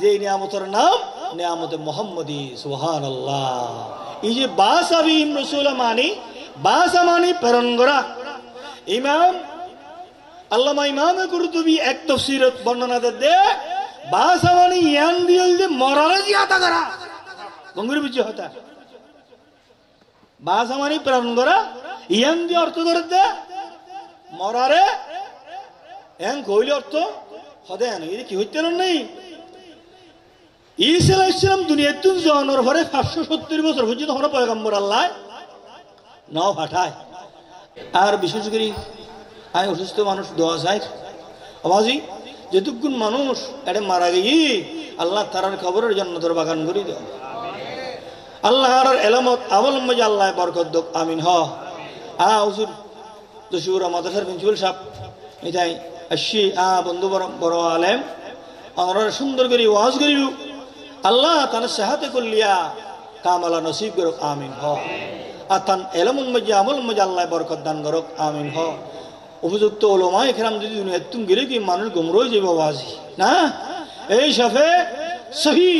যে নিয়ামতের নাম নিয়ামতে মুহাম্মদি সুবহানাল্লাহ এই যে বাসা বিহিম রাসূল মানি বাসা মানি প্রেরণ করা ইমাম আল্লামা ইমাম কুরতুবী এক তাফসীরত বর্ণনা দে বাসা মানি ইয়ান দিল যে মরারে জিয়াতা করা গঙ্গুরি বুঝি হতা বাসা মানি প্রেরণ করা ইয়ান দি অর্থ করে দে মরারে এন কইলে অর্থ হদে না এই কি হইতে নাই ঈসা আলাইহিস সালাম দুনিয়াতুন জন্মের পরে 570 বছর পর্যন্ত হলো পয়গম্বর আল্লাহ নাও পাঠায় আর বিশেষ করে আই অসুস্থ মানুষ দোয়া চাই আবাজি যেটুকুন মানুষ এটা মারা গিয়ে আল্লাহ তারার খবরের জান্নাতের বাগান করে দাও আল্লাহর এলামত আমল মজা আল্লাহ বরকত দাও আমিন হ হুজুর দশুরা মাদ্রাসার প্রিন্সিপাল সাহেব এটাই আসি বন্ধু বড় আলেম আমরা সুন্দর করে ওয়াজ করিল আল্লাহ তার সাহায্য করলিয়া কামালা নসিব করুক আমিন হ আর তান এলামুল মজা আমল মজা আল্লাহ বরকত দান করুক আমিন হ উপযুক্ত ওলামা ইকরাম যদি দুনিয়া তুমি গেলে কি মানুষ গুমরই যাব বাজি না এই সাফে সহি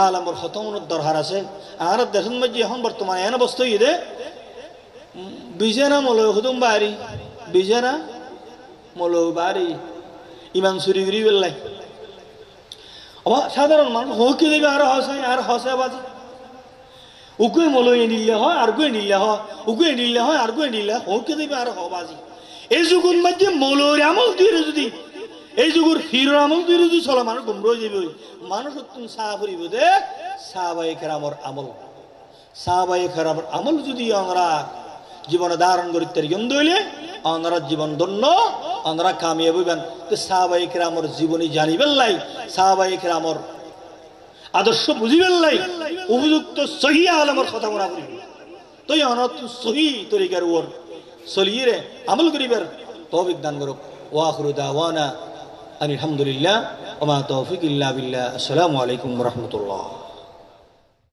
আলমর খতমর দরকার আছে আর দেশের মধ্যে এখন বর্তমানে এনে বস্তু ইদে বিজেনা মলয় হুদুম বাড়ি বিজেনা মলয় বাড়ি ইমান চুরি করি বেলাই সাধারণ মানুষ হকি দেবে আর হসে বাজি উকুয়ে মলয় নিলে হয় আর গুয়ে নিলে হয় উকুয়ে নিলে হয় আর গুয়ে নিলে হকি দেবে আর বাজি এই যুগের মধ্যে মৌলর আমল দিয়ে যদি এই যুগের ফির আমল দিয়ে যদি চলা মানুষ গুমরই যাবে মানুষ তুমি সাহা করিব দে সাহাবাই কেরামর আমল সাহাবাই কেরামর আমল যদি আমরা জীবনে ধারণ করি তার গন্ধ হইলে আমরা জীবন ধন্য আমরা কামিয়াব হইবেন তো সাহাবাই কেরামর জীবনী জানিবেন লাই সাহাবাই কেরামর আদর্শ বুঝিবেন লাই উপযুক্ত সহি আলমর কথা মনে করিব তো অনত সহি তরিকার ওর চলিয়ে আমল করিবার তৌফিক দান করুক। ওয়া আখিরু দাওয়ানা আলহামদুলিল্লাহ ওয়া মা তৌফিক ইল্লা বিল্লাহ। আসসালামু আলাইকুম ওয়া রাহমাতুল্লাহ।